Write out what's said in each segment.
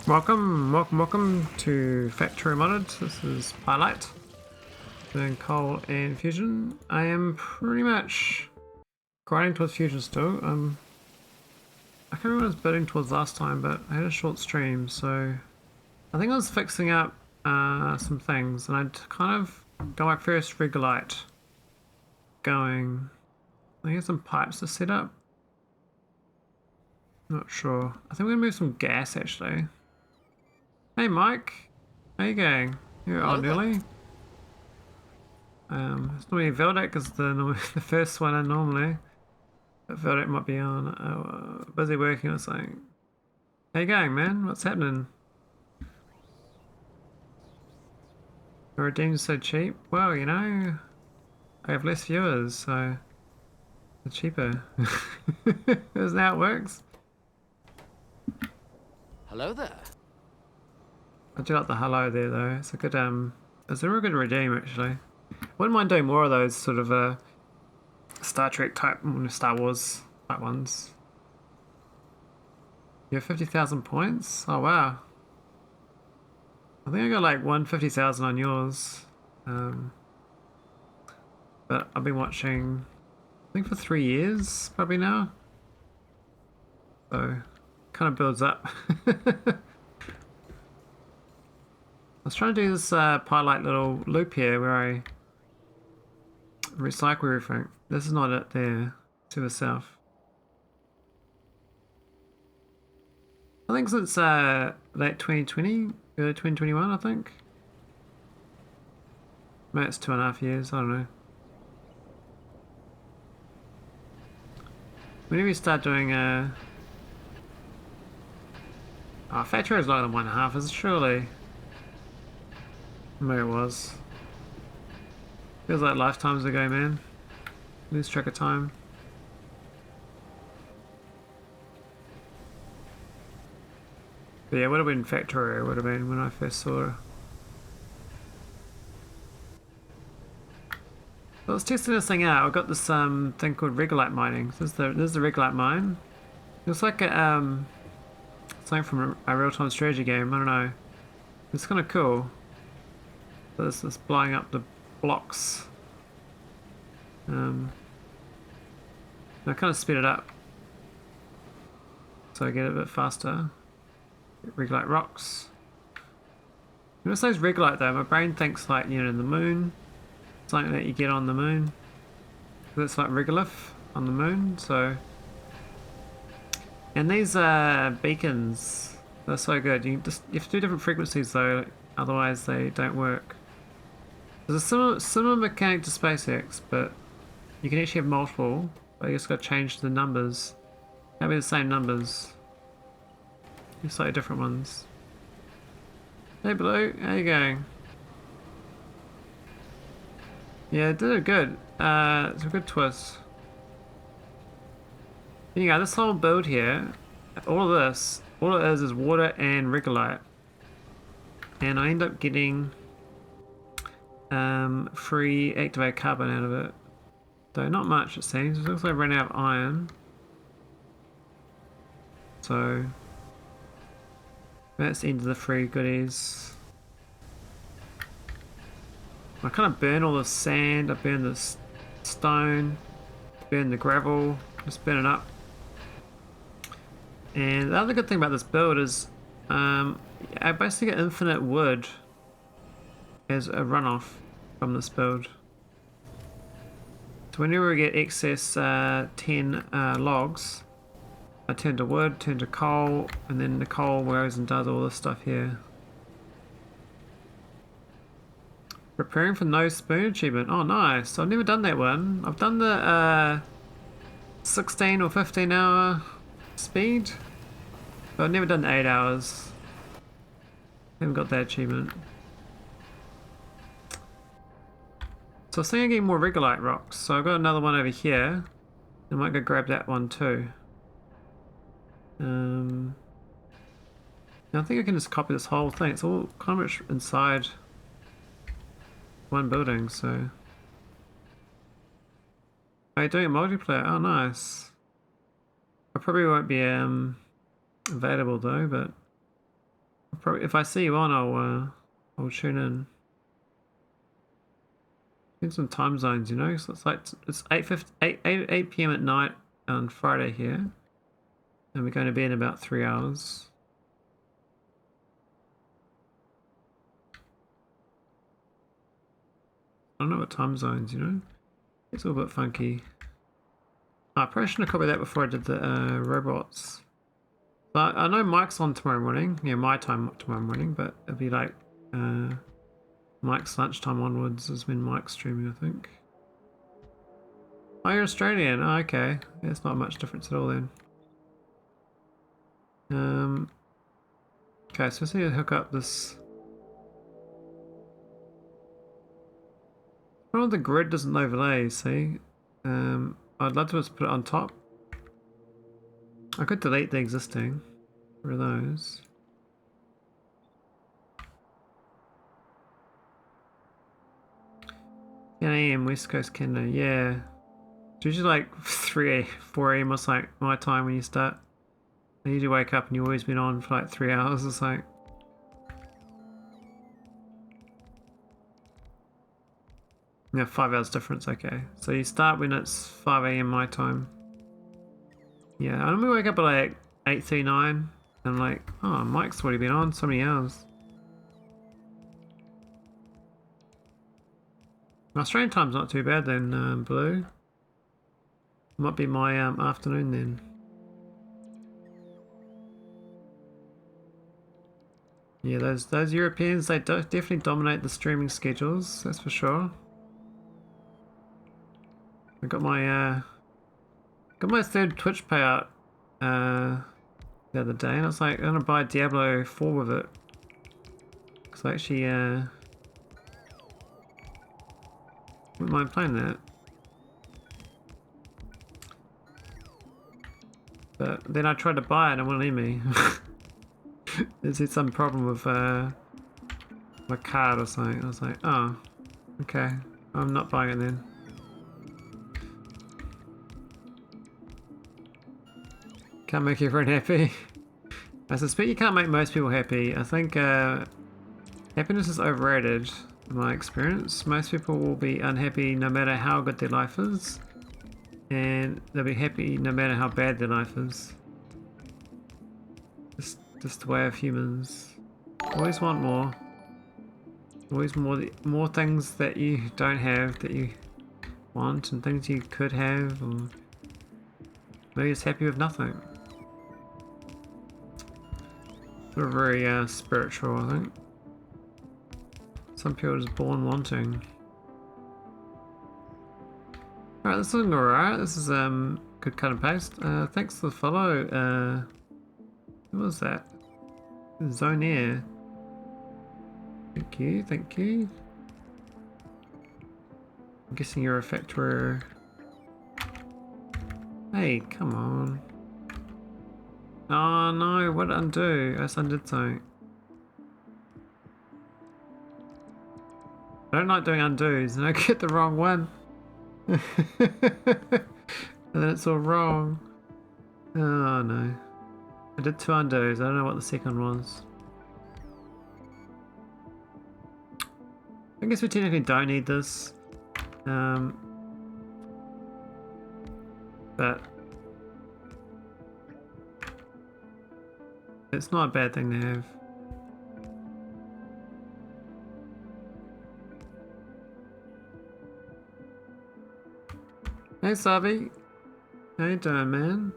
Welcome to Factorio Modded. This is Maholic, doing coal and fusion. I am pretty much grinding towards fusion still. I can't remember what I was building towards last time, but I had a short stream, so I think I was fixing up some things, and I'd kind of got my first Regolith going. I think some pipes to set up. Not sure. I think we're gonna move some gas actually. Hey Mike, how you going? You're on early. It's normally Veldak is the first one in normally. But Veldak might be on busy working or something. How you going, man? What's happening? The redeem's so cheap. Well, you know, I have less viewers, so it's cheaper. Isn't how it works? Hello there. I do like the hello there though. It's a good it's a real good redeem actually. Wouldn't mind doing more of those sort of Star Trek type, Star Wars type ones. You have 50,000 points? Oh wow. I think I got like 150,000 on yours. But I've been watching, I think for 3 years probably now. So kind of builds up. I was trying to do this pilot little loop here where I recycle everything. This is not it there, to the south. I think since late 2020, early 2021 I think. Maybe it's 2.5 years, I don't know. Whenever you start doing Factorio is longer than 1.5, is it surely? Maybe it was. Feels like lifetimes ago, man. Lose track of time. But yeah, it would have been Factorio, it would have been when I first saw her. I was testing this thing out. I got this thing called Regolith mining. This is the Regolith mine. It looks like a something from a real-time strategy game. I don't know. It's kind of cool. This is blowing up the blocks. I kind of speed it up so I get it a bit faster. Regolith rocks. When it says Regolith though, my brain thinks like, you know, the moon. Something that you get on the moon. It's like Regolith on the moon, so. And these beacons, they're so good. You have to do different frequencies though, otherwise they don't work. There's a similar mechanic to SpaceX, but you can actually have multiple, but you just got to change the numbers. Can't be the same numbers. Just like different ones. Hey Blue, how you going? Yeah, it did it good. It's a good twist. Anyway, this whole build here, all it is water and Regolith. And I end up getting free activated carbon out of it. Though not much it seems. It looks like I ran out of iron. So that's the end of the free goodies. I kind of burn all the sand, I burn the stone, burn the gravel, just burn it up. And the other good thing about this build is I basically get infinite wood as a runoff from this build. So whenever we get excess 10 logs, I turn to wood, turn to coal, and then the coal goes and does all this stuff here. Preparing for no spoon achievement. Oh nice, I've never done that one. I've done the 16 or 15 hour speed, but I've never done the 8 hours. Haven't got that achievement. So I was thinking of getting more Regolith rocks, so I've got another one over here. I might go grab that one too. I think I can just copy this whole thing. It's all kind of much inside one building, so. Are you doing a multiplayer? Oh nice. I probably won't be available though, but Probably, if I see you on, I'll tune in. In some time zones, you know. So it's like it's 8 p.m. at night on Friday here, and we're going to be in about 3 hours. I don't know what time zones, you know. It's all a bit funky. I probably shouldn't have copied that before I did the robots. But I know Mike's on tomorrow morning. Yeah, my time tomorrow morning, but it'll be like Mike's lunchtime onwards is when Mike's streaming, I think. Oh, you're Australian. Oh, okay. Yeah, it's not much difference at all then. Okay, so let's see to hook up this. Well, the grid doesn't overlay, see? I'd love to just put it on top. I could delete the existing for those. 10 AM West Coast Canada, yeah. It's usually like 4 AM or like my time when you start. I usually wake up and you've always been on for like 3 hours or so. Yeah, 5 hours difference, okay. So you start when it's 5 AM my time. Yeah, I normally wake up at like 8:39 and I'm like, oh, Mike's already been on so many hours. Australian time's not too bad then, Blue. Might be my afternoon then. Yeah, those Europeans, they definitely dominate the streaming schedules, that's for sure. I got my third Twitch payout the other day, and I was like, I'm gonna buy Diablo 4 with it. Cause I actually wouldn't mind playing that. But then I tried to buy it and it wouldn't let me. There's some problem with my card or something. I was like, oh, okay, I'm not buying it then. Can't make everyone happy. I suspect you can't make most people happy. I think happiness is overrated in my experience. Most people will be unhappy no matter how good their life is. And they'll be happy no matter how bad their life is. Just the way of humans. Always want more. Always more things that you don't have that you want, and things you could have, or maybe just happy with nothing. Sort of very spiritual, I think. Some people are just born wanting. Alright, this is looking alright. This is good cut and paste. Thanks for the follow. What was that? Zone Air. Thank you, thank you. I'm guessing you're a Factorio. Hey, come on. Oh no, what did I undo? I just undid something. I don't like doing undos, and I get the wrong one. And then it's all wrong. Oh no. I did 2 undos, I don't know what the second was. I guess we technically don't need this. But it's not a bad thing to have. Hey Sabi, how you doing, man?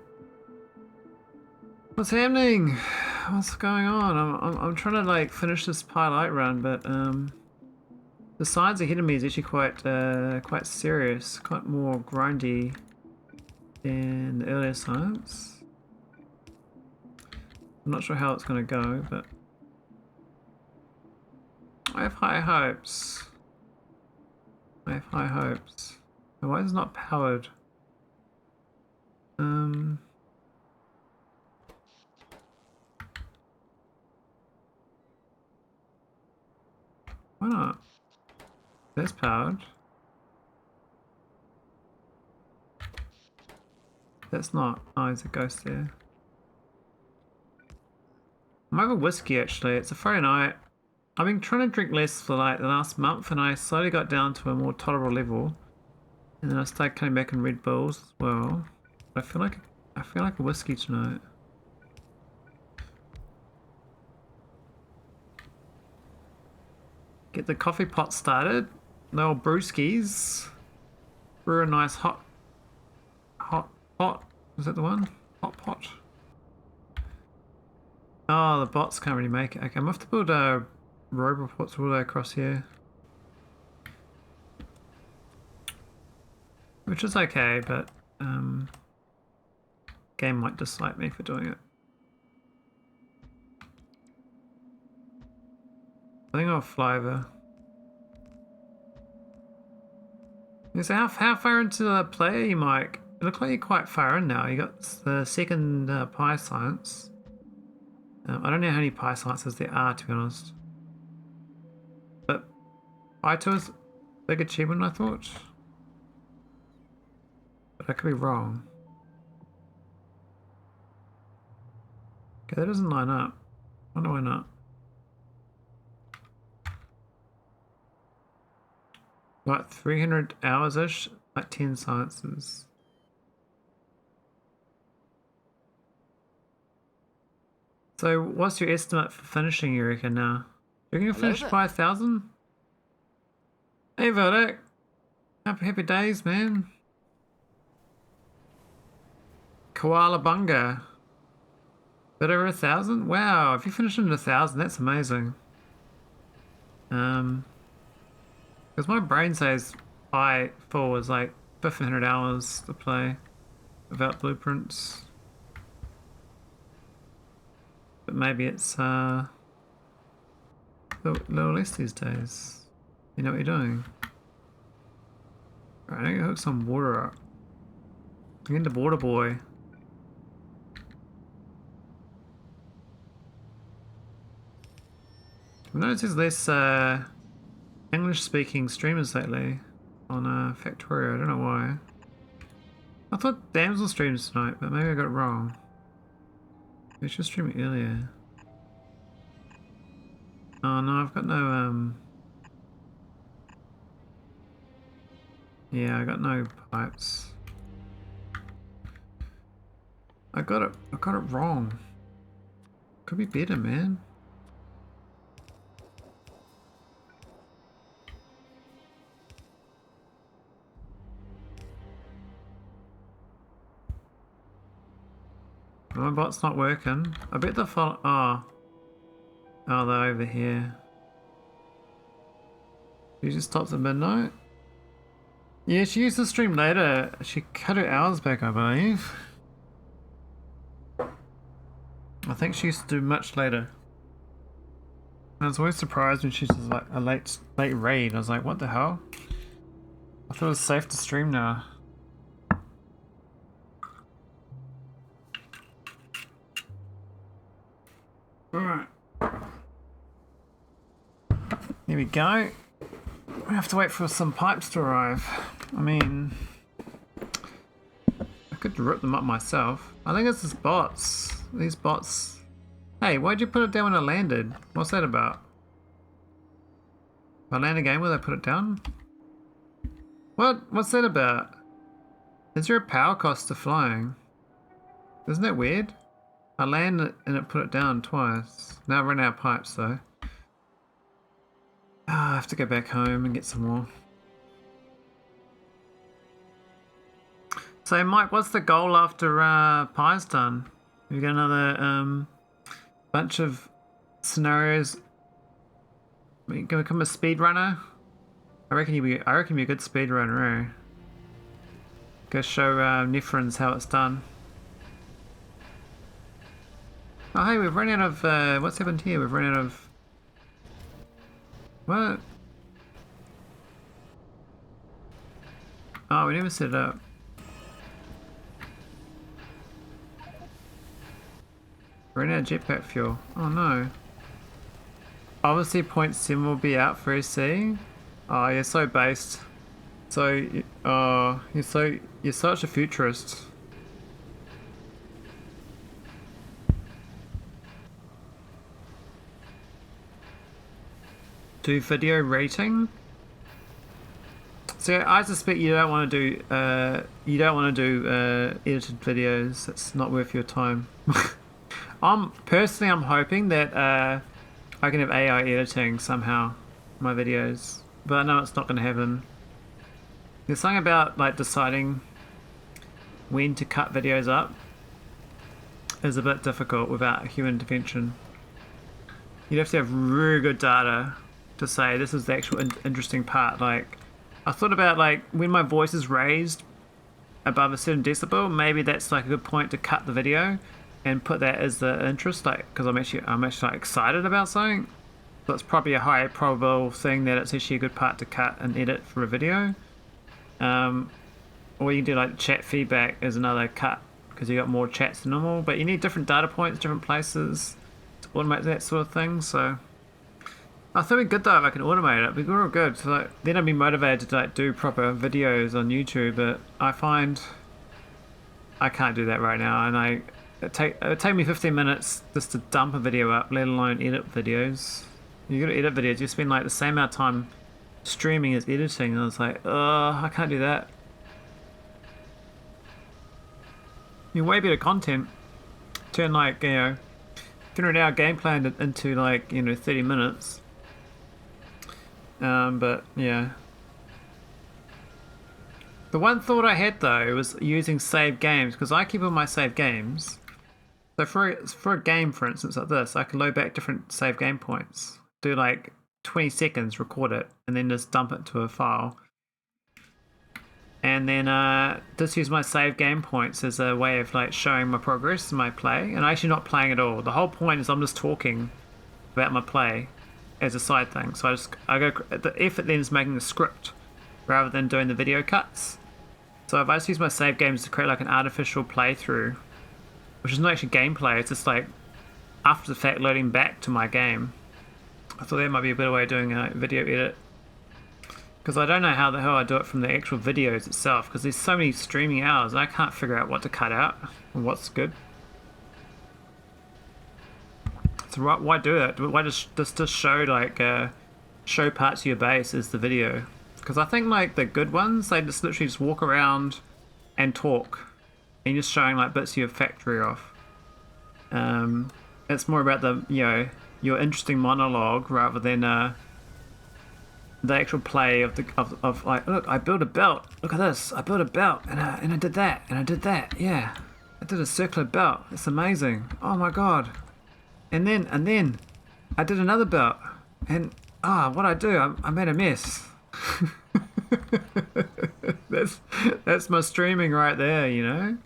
What's happening? What's going on? I'm trying to like finish this pilot run, but the sides ahead of me is actually quite serious, quite more grindy than the earlier sides. I'm not sure how it's going to go, but I have high hopes. I have high hopes. Why is it not powered? Why not? That's powered. That's not. Oh, there's a ghost there. I'm over whiskey actually. It's a Friday night. I've been trying to drink less for like the last month, and I slowly got down to a more tolerable level. And then I started coming back in Red Bulls as well. But I feel like a whiskey tonight. Get the coffee pot started. The old brewskis. Brew a nice hot pot. Is that the one? Hot pot. Oh, the bots can't really make it. Okay, I'm gonna have to build robots all the way across here. Which is okay, but game might dislike me for doing it. I think I'll fly over. So how far into the play are you, Mike? It looks like you're quite far in now. You got the second Pi Science. I don't know how many Pi Sciences there are, to be honest. But Pi 2 is a big achievement, I thought. But I could be wrong. Okay, that doesn't line up. I wonder why not. Like 300 hours-ish, like 10 sciences. So what's your estimate for finishing, you reckon, now? You're going to finish by 1,000? Hey, Vodak. Happy days, man. Koala Bunga. Bit over 1,000? Wow, if you finish in 1,000, that's amazing. Because my brain says Pi 4 is like 1,500 hours to play without blueprints. But maybe it's a little less these days. You know what you're doing. Alright, I need to hook some water up. I'm into water boy. I've noticed there's less English-speaking streamers lately on Factorio. I don't know why. I thought Damsel streams tonight, but maybe I got it wrong. We should stream it earlier. Oh no, I've got no yeah, I got no pipes. I got it wrong. Could be better, man. My bot's not working. I bet the follow. Oh, they're over here. She just stops at midnight. Yeah, she used to stream later. She cut her hours back, I believe. I think she used to do much later. I was always surprised when she was like a late raid. I was like, what the hell? I thought it was safe to stream now. Alright. Here we go. We have to wait for some pipes to arrive. I mean, I could rip them up myself. I think it's just bots. These bots. Hey, why'd you put it down when I landed? What's that about? If I land again, will I put it down? What? What's that about? Is there a power cost to flying? Isn't that weird? I landed and it put it down twice. Now I've run out of pipes though. I have to go back home and get some more. So Mike, what's the goal after Pi's done? We got another bunch of scenarios. You gonna become a speedrunner? I reckon you'll be a good speedrunner, eh? Go show Nephrons how it's done. Oh hey, we've run out of what's happened here? We've run out of what? Oh, we never set it up. Ran out of jetpack fuel. Oh no. Obviously 0.7 will be out for SC. Oh, you're so based. So, oh, you're such a futurist. Do video rating. So I suspect you don't want to do edited videos. It's not worth your time. I'm hoping that I can have AI editing somehow my videos, but I know it's not going to happen. There's something about like deciding when to cut videos up is a bit difficult without human intervention. You'd have to have really good data to say this is the actual interesting part. Like, I thought about like when my voice is raised above a certain decibel, maybe that's like a good point to cut the video and put that as the interest, like because I'm actually like excited about something. So it's probably a high probable thing that it's actually a good part to cut and edit for a video. Or you can do like chat feedback as another cut because you got more chats than normal, but you need different data points, different places to automate that sort of thing. So I think it'd be good though if I can automate it. It'd be real good. So like, then I'd be motivated to like do proper videos on YouTube. But I find I can't do that right now, and it would take me 15 minutes just to dump a video up, let alone edit videos. You gotta edit videos. You spend like the same amount of time streaming as editing. And I was like, I can't do that. You're way better content. Turn like, you know, 200-hour gameplay into like, you know, 30 minutes. But yeah. The one thought I had though was using save games, because I keep all my save games. So for a game, for instance, like this, I can load back different save game points. Do like 20 seconds, record it, and then just dump it to a file. And then just use my save game points as a way of like showing my progress in my play. And I'm actually not playing at all. The whole point is I'm just talking about my play as a side thing. So the effort then is making the script rather than doing the video cuts. So if I just use my save games to create like an artificial playthrough, which is not actually gameplay, it's just like after the fact loading back to my game. I thought that might be a better way of doing a video edit. Because I don't know how the hell I do it from the actual videos itself, because there's so many streaming hours, I can't figure out what to cut out and what's good. So why do it? Why just show like show parts of your base as the video? Because I think like the good ones, they just literally just walk around and talk, and you're just showing like bits of your factory off. It's more about the, you know, your interesting monologue rather than the actual play of like, look, I built a belt. Look at this. I built a belt, and I did that, and I did that. Yeah, I did a circular belt. It's amazing. Oh my god. And then I did another belt, and what I do? I made a mess. that's my streaming right there, you know.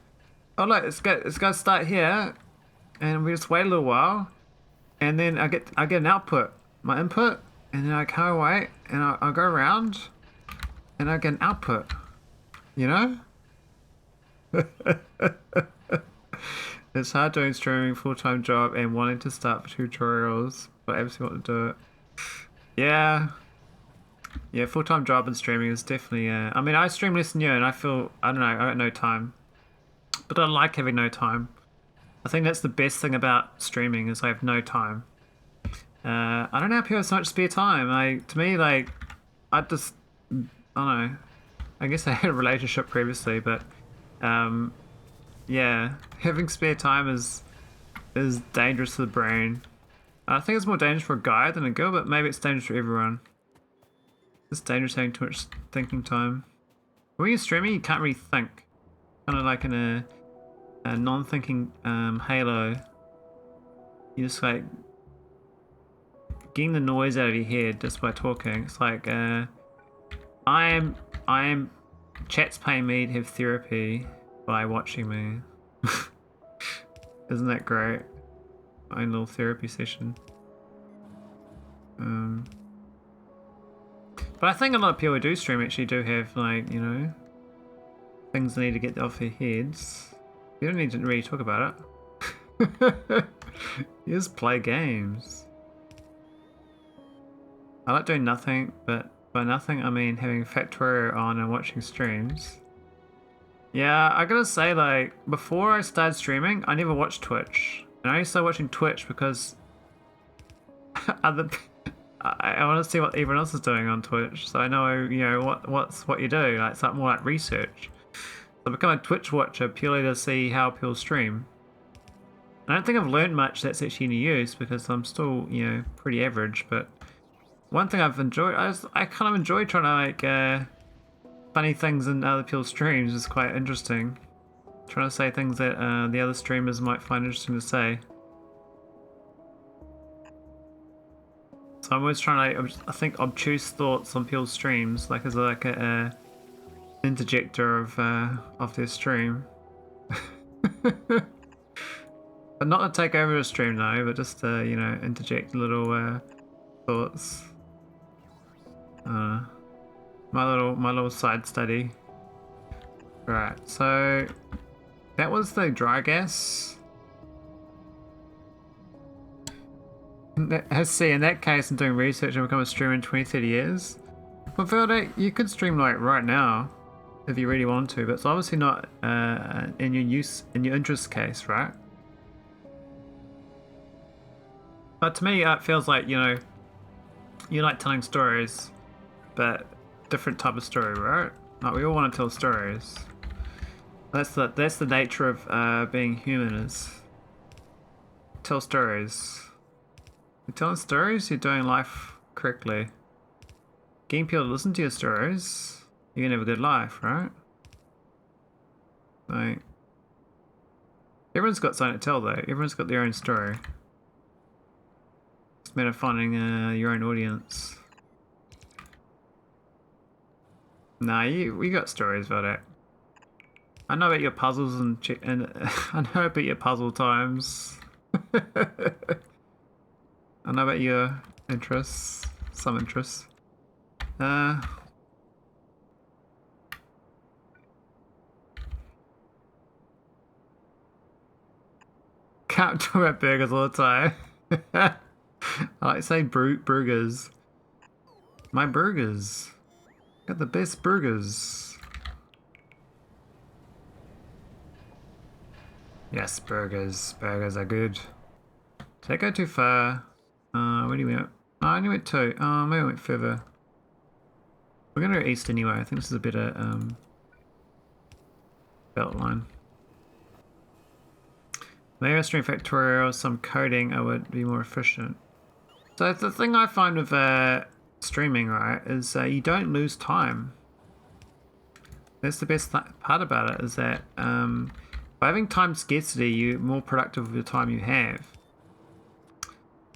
Oh look, it's gonna start here, and we just wait a little while, and then I get an output, my input. And then I can't wait, and I'll go around, and I get an output, you know? It's hard doing streaming, full-time job, and wanting to start for tutorials, but I absolutely want to do it. Yeah, full-time job and streaming is definitely, I mean, I stream less than you, and I feel, I don't know, I got no time. But I like having no time. I think that's the best thing about streaming, is I have no time. I don't know how people have so much spare time. To me, like, I don't know. I guess I had a relationship previously, but yeah, having spare time is dangerous to the brain. I think it's more dangerous for a guy than a girl, but maybe it's dangerous for everyone. It's dangerous having too much thinking time. When you're streaming, you can't really think. Kind of like in a non-thinking halo. You just like getting the noise out of your head just by talking. It's like I am chat's paying me to have therapy by watching me. Isn't that great? My own little therapy session. But I think a lot of people who do stream actually do have, like, you know, things they need to get off their heads. You don't need to really talk about it. You just play games. I like doing nothing, but by nothing I mean having Factorio on and watching streams. Yeah, I gotta say, like, before I started streaming, I never watched Twitch. And I only started watching Twitch because I want to see what everyone else is doing on Twitch, so I know, you know, what you do. Like, it's like more like research. So I become a Twitch watcher purely to see how people stream. I don't think I've learned much that's actually any use because I'm still, you know, pretty average. But one thing I've enjoyed, I kind of enjoy trying to like funny things in other people's streams. Is quite interesting. Trying to say things that the other streamers might find interesting to say. So I'm always trying to, I think, obtuse thoughts on people's streams, like as like a interjector of their stream. But not to take over a stream though, but just to, you know, interject little thoughts. My little side study. Right, so that was the dry gas. Let's see, in that case, I'm doing research and become a streamer in 20-30 years. Well, Velda, you could stream like right now if you really want to, but it's obviously not in your interest case, right? But to me, it feels like, you know, you like telling stories, but different type of story, right? Like we all want to tell stories. That's the nature of being human, is tell stories. You're telling stories, you're doing life correctly. Getting people to listen to your stories, you're gonna have a good life, right? Like, everyone's got something to tell though. Everyone's got their own story. It's a matter of finding your own audience. Nah, we got stories about it. I know about your puzzles and I know about your puzzle times. I know about your interests, some interests. Can't talk about burgers all the time. I like to say burgers. My burgers. Got the best burgers. Yes, burgers. Burgers are good. Did I go too far? Where do you went? Oh, I only went 2. Oh, maybe I went further. We're gonna go east anyway. I think this is a better belt line. Maybe I stream Factorio or some coding, I would be more efficient. So the thing I find with streaming, right, is you don't lose time. That's the best part about it, is that by having time scarcity, you're more productive with the time you have.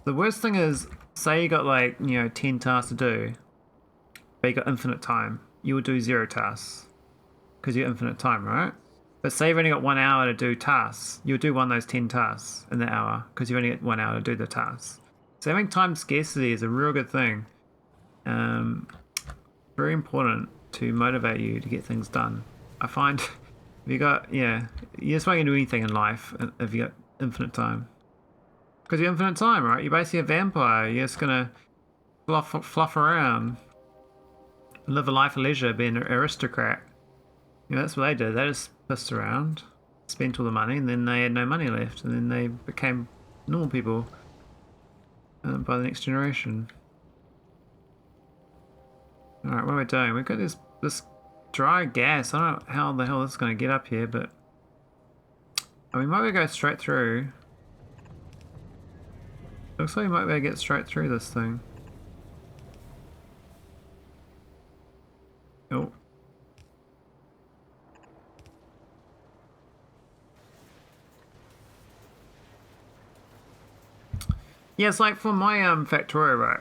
The worst thing is, say you got like, you know, 10 tasks to do, but you got infinite time. You will do 0 tasks because you have infinite time, right? But say you've only got 1 hour to do tasks, you'll do one of those 10 tasks in that hour because you've only got 1 hour to do the tasks. So having time scarcity is a real good thing. Very important to motivate you to get things done. I find if you got, yeah, you just won't do anything in life if you got infinite time. Because you have infinite time, right? You're basically a vampire. You're just gonna fluff around, live a life of leisure, be an aristocrat. You know, that's what they did. They just pissed around, spent all the money, and then they had no money left, and then they became normal people by the next generation. All right, what are we doing? We've got this dry gas. I don't know how the hell this is going to get up here, but I mean, might we go straight through? Looks like we might be able to get straight through this thing. Oh. Yeah, it's like for my Factorio, right?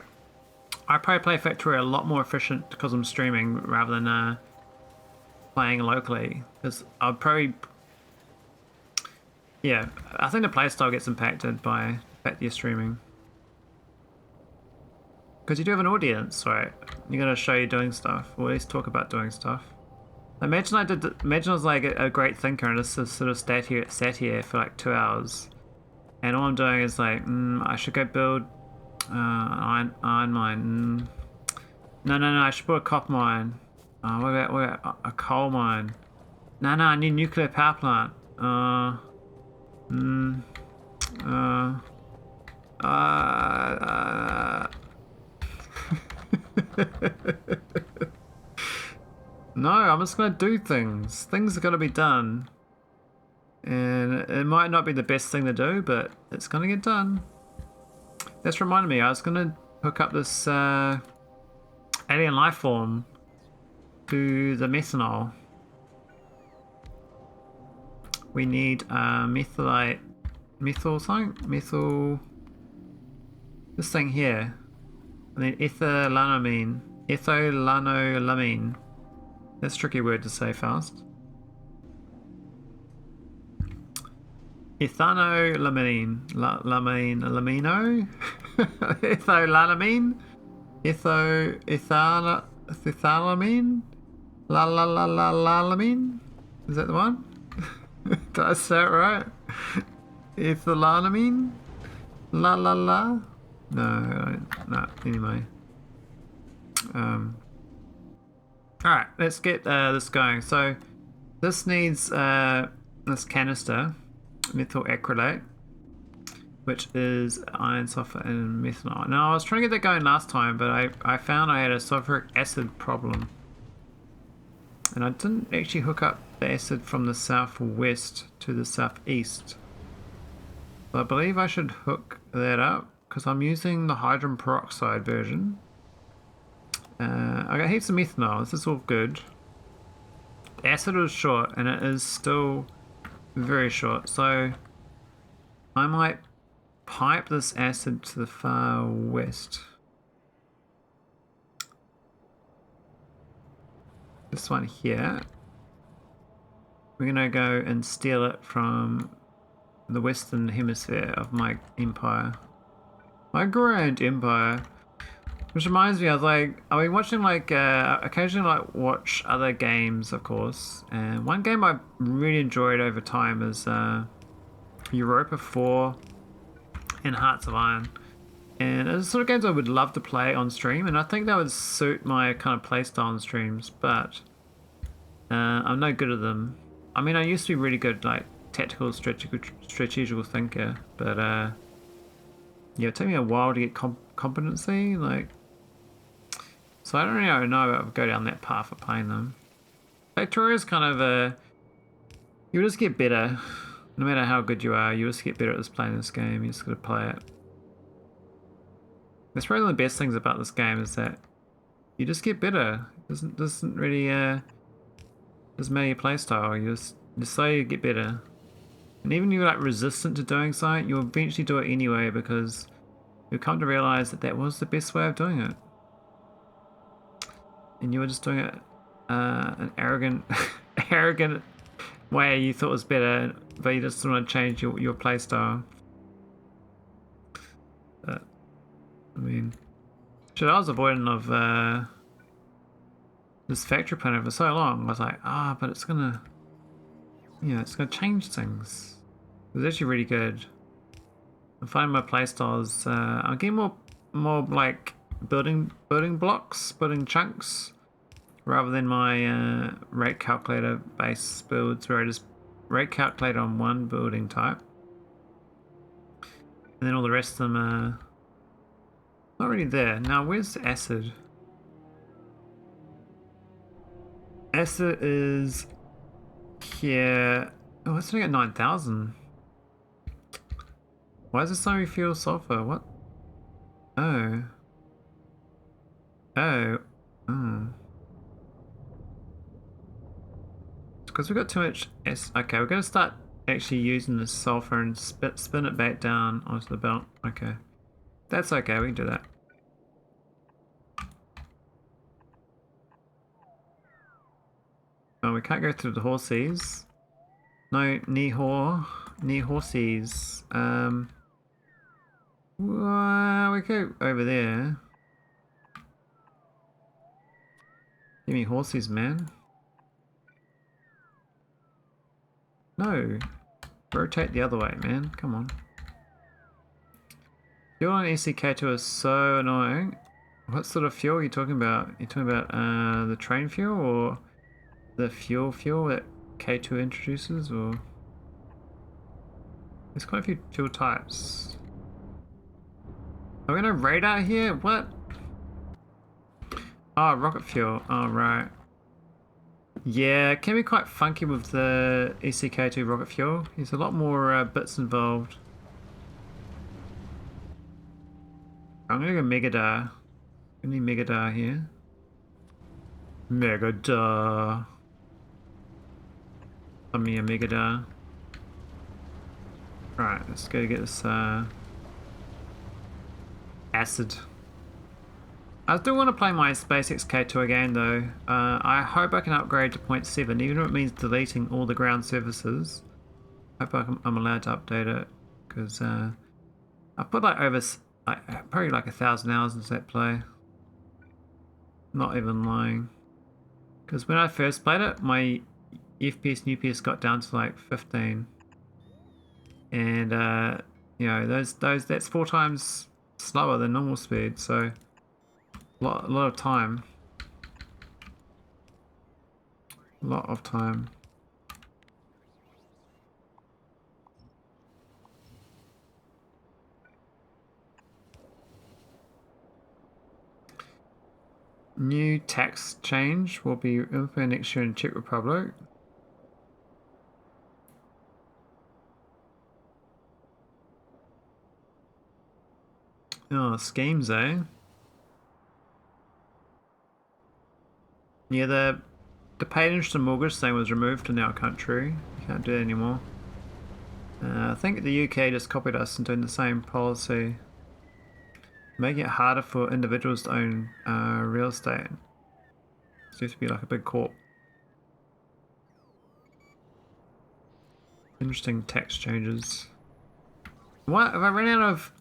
I probably play Factorio a lot more efficient because I'm streaming rather than playing locally. Because I'd probably, yeah, I think the playstyle gets impacted by the fact that you're streaming. Because you do have an audience, right? You're gonna show you doing stuff, or at least talk about doing stuff. Imagine I was like a great thinker and just sort of sat here for like 2 hours, and all I'm doing is like, I should go build iron mine. No, I should build a copper mine. What about a coal mine? No, I need a nuclear power plant. No, I'm just gonna do things. Things are gonna be done. And it might not be the best thing to do, but it's gonna get done. That's reminded me, I was gonna hook up this alien life form to the methanol. We need methylite, methyl something? Methyl, this thing here. And then ethylamine, ethylanolamine. That's a tricky word to say fast. Ethanolamine, lamino, ethylamine, ethylamine, lamine. Is that the one? Did I say it right? Ethylamine, la. No. Anyway, all right, let's get this going. So this needs this canister. Methyl acrylate, which is iron, sulfur, and methanol. Now I was trying to get that going last time, but I found I had a sulfuric acid problem, and I didn't actually hook up the acid from the southwest to the southeast. So I believe I should hook that up because I'm using the hydrogen peroxide version. I got heaps of methanol. This is all good. The acid was short, and it is still very short, so I might pipe this acid to the far west. This one here. We're gonna go and steal it from the western hemisphere of my empire. My grand empire. Which reminds me, I've been watching occasionally watch other games, of course. And one game I really enjoyed over time is Europa 4 and Hearts of Iron. And it's the sort of games I would love to play on stream, and I think that would suit my kind of playstyle on streams, but I'm no good at them. I mean, I used to be really good, like tactical, strategical thinker, but yeah, it took me a while to get competency, like. So I don't really know if I'll go down that path of playing them. Factorio is kind of you just get better. No matter how good you are, you just get better at playing this game. You just gotta play it. That's probably one of the best things about this game is that you just get better. It doesn't really doesn't matter your playstyle. You just slowly get better. And even if you're like resistant to doing something, you'll eventually do it anyway because you'll come to realize that that was the best way of doing it. And you were just doing it an arrogant way you thought was better, but you just want to change your playstyle. But I mean, shit, I was avoiding of this factory planet for so long. I was like, but it's gonna, it's gonna change things. It was actually really good. I'm finding my playstyles. I'm getting more like building blocks, building chunks, rather than my rate calculator base builds where I just rate calculate on one building type, and then all the rest of them are not really there. Now, where's the acid? Acid is here. Oh, it's only at 9,000. Why does it so refuel sulfur? What? Oh. Because we've got too much okay, we're going to start actually using the sulfur and spin it back down onto the belt. Okay. That's okay, we can do that. Oh, we can't go through the horses. No, knee horses. Well, we go over there. Give me horses, man. No. Rotate the other way, man. Come on. Fuel on ECK2 is so annoying. What sort of fuel are you talking about? You're talking about the train fuel or the fuel that K2 introduces, or there's quite a few fuel types. Are we gonna radar here? What? Oh, rocket fuel. Oh, right. Yeah, it can be quite funky with the ECK2 rocket fuel. There's a lot more bits involved. I'm gonna go Megadar. I need Megadar here. Megadar. Give me a Megadar. Right, let's go get this acid. I do want to play my SpaceX K2 again though. I hope I can upgrade to 0.7, even if it means deleting all the ground services. I hope I'm allowed to update it, because I put like over, probably like 1,000 hours into that play. Not even lying. Because when I first played it, my FPS and UPS got down to like 15. And you know, that's 4 times slower than normal speed, so a lot of time. A lot of time. New tax change will be implemented next year in Czech Republic. Oh, schemes, eh? Yeah, the paid interest and mortgage thing was removed in our country. You can't do that anymore. I think the UK just copied us and doing the same policy, making it harder for individuals to own real estate. It used to be like a big corp. Interesting tax changes. What? Have I run out of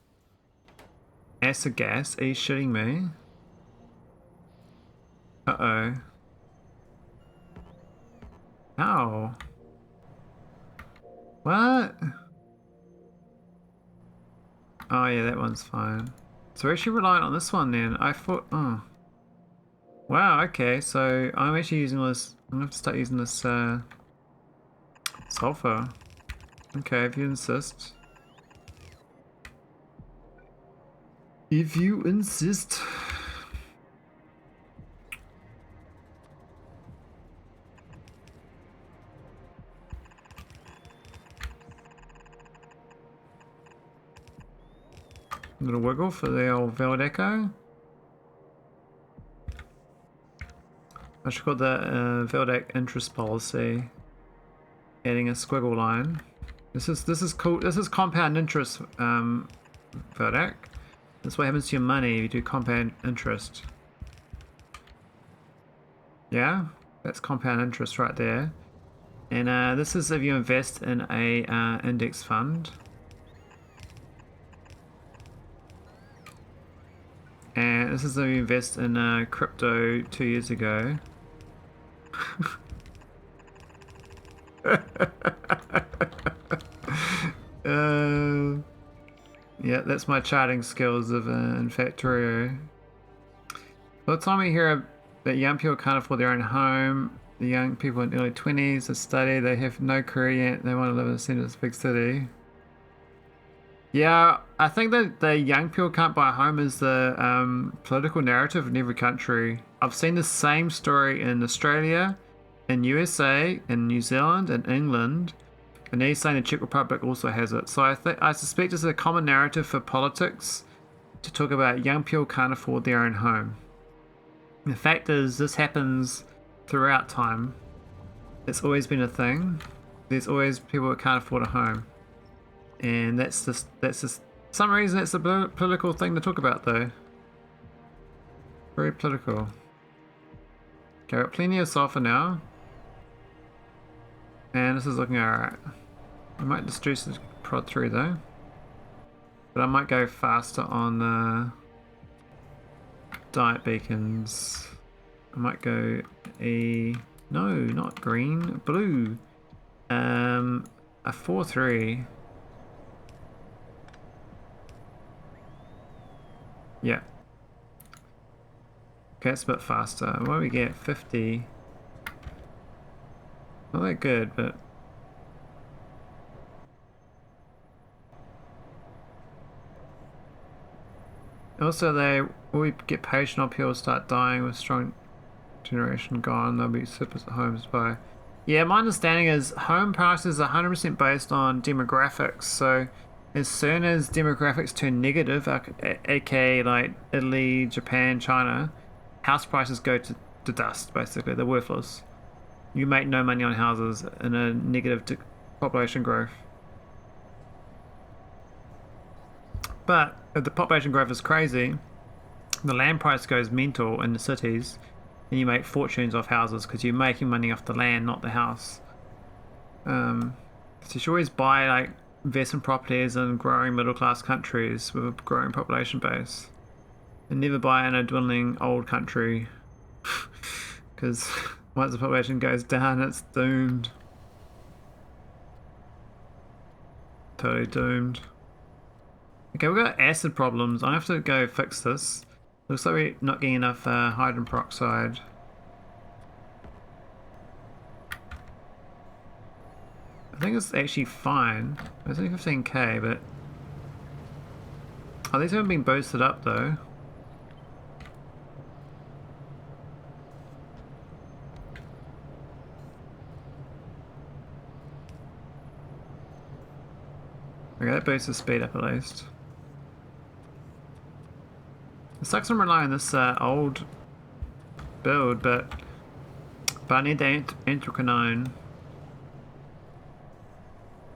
acid gas? Are you shitting me? Uh-oh. How? What? Oh yeah, that one's fine. So we're actually reliant on this one then. I thought, oh. Wow, okay, so I'm actually using this, I'm gonna have to start using this sulfur. Okay, if you insist. If you insist. A little wiggle for the old Velvet Echo. I should call that Velvet interest policy. Adding a squiggle line. This is cool. This is compound interest, Velvet. That's what happens to your money if you do compound interest. Yeah, that's compound interest right there. And this is if you invest in a index fund. And this is if you invest in crypto 2 years ago. Yeah, that's my charting skills of in Factorio. By the time we hear that young people can't afford their own home, the young people in early 20s that study, they have no career yet, they want to live in the centre of this big city. Yeah, I think that the young people can't buy a home is the political narrative in every country. I've seen the same story in Australia, in USA, in New Zealand, in England, and now you're saying the Czech Republic also has it. So I suspect it's a common narrative for politics to talk about young people can't afford their own home. The fact is, this happens throughout time. It's always been a thing. There's always people that can't afford a home. And that's just some reason it's a political thing to talk about though. Very political. Okay, got plenty of sulfur now. And this is looking alright. I might just do some prod through though. But I might go faster on diet beacons. I might go no, not green, blue. A 4-3. Yeah. Okay, it's a bit faster. What do we get? 50. Not that good, but Also, when we get patient up here, will start dying with strong generation gone. There'll be surplus at homes by. Yeah, my understanding is home prices are 100% based on demographics. So as soon as demographics turn negative, aka like Italy, Japan, China, house prices go to dust, basically. They're worthless. You make no money on houses in a negative population growth. But if the population growth is crazy, the land price goes mental in the cities, and you make fortunes off houses because you're making money off the land, not the house. So you should always buy like investment properties in growing middle class countries with a growing population base, and never buy in a dwindling old country because once the population goes down, it's doomed. Totally doomed. Okay, we've got acid problems. I have to go fix this. Looks like we're not getting enough hydrogen peroxide. I think it's actually fine. It's only 15k, but... Oh, these haven't been boosted up though. Okay, that boosts the speed up at least. It sucks I'm relying on this old build, but I need the anthraquinone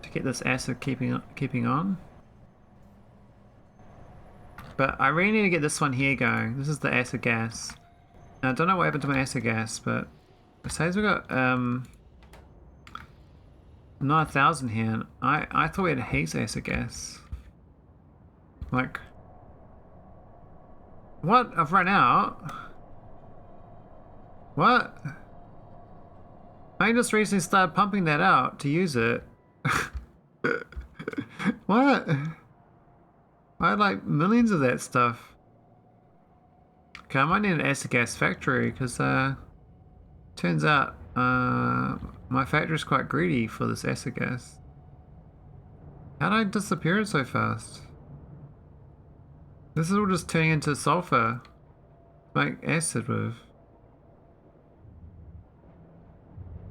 to get this acid keeping on. But I really need to get this one here going. This is the acid gas. Now, I don't know what happened to my acid gas, but it says we got 9,000 here. I thought we had heaps of acid gas. Like, what? I've run out. What? I just recently started pumping that out to use it. What? I had like millions of that stuff. Okay, I might need an acid gas factory because turns out my factory is quite greedy for this acid gas. How did I disappear it so fast? This is all just turning into sulfur to make acid with.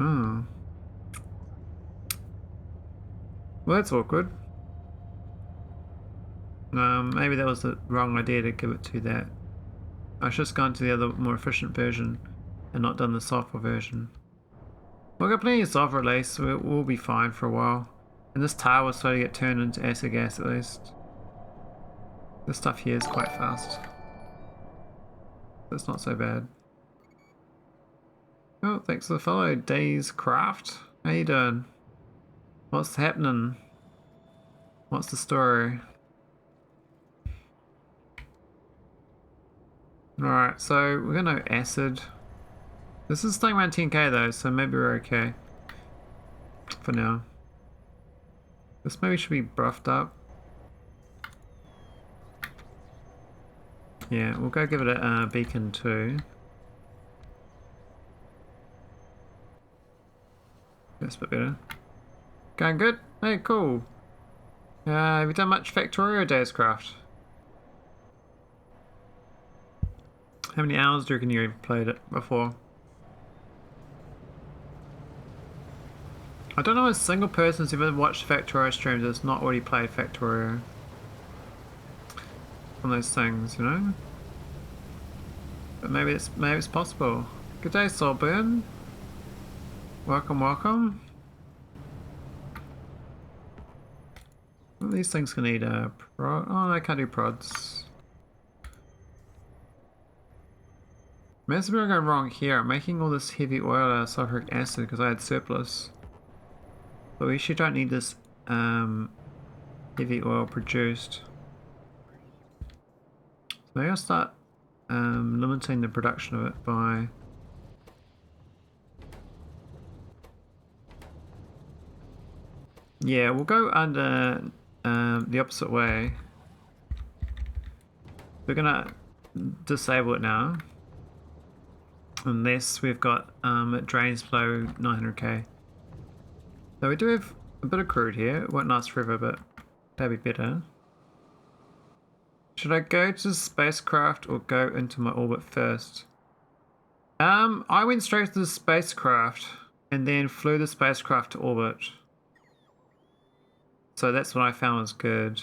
Oh. Well, that's awkward. Maybe that was the wrong idea to give it to that. I should have gone to the other more efficient version and not done the sulfur version. We've got plenty of sulfur at least, so we'll be fine for a while. And this tile will slowly get turned into acid gas at least. This stuff here is quite fast. That's not so bad. Oh, thanks for the follow, Days Craft. How you doing? What's happening? What's the story? Alright, so we're gonna acid. This is staying around 10k though, so maybe we're okay. For now. This maybe should be buffed up. Yeah, we'll go give it a beacon too. That's a bit better. Going good? Hey, cool. Have you done much Factorio Days Craft? How many hours do you reckon you've played it before? I don't know a single person who's ever watched Factorio streams that's not already played Factorio. On those things, you know? But maybe it's possible. Good day, Soulburn. Welcome, welcome. Well, these things can need a prod. Oh, I can't do prods. Maybe I'm going wrong here. I'm making all this heavy oil out of sulfuric acid because I had surplus. But we actually don't need this heavy oil produced. So maybe I'll start limiting the production of it by... Yeah, we'll go under the opposite way. We're gonna disable it now. Unless we've got it drains below 900k. So we do have a bit of crude here. It won't last forever, but that'd be better. Should I go to the spacecraft or go into my orbit first? I went straight to the spacecraft and then flew the spacecraft to orbit. So that's what I found was good.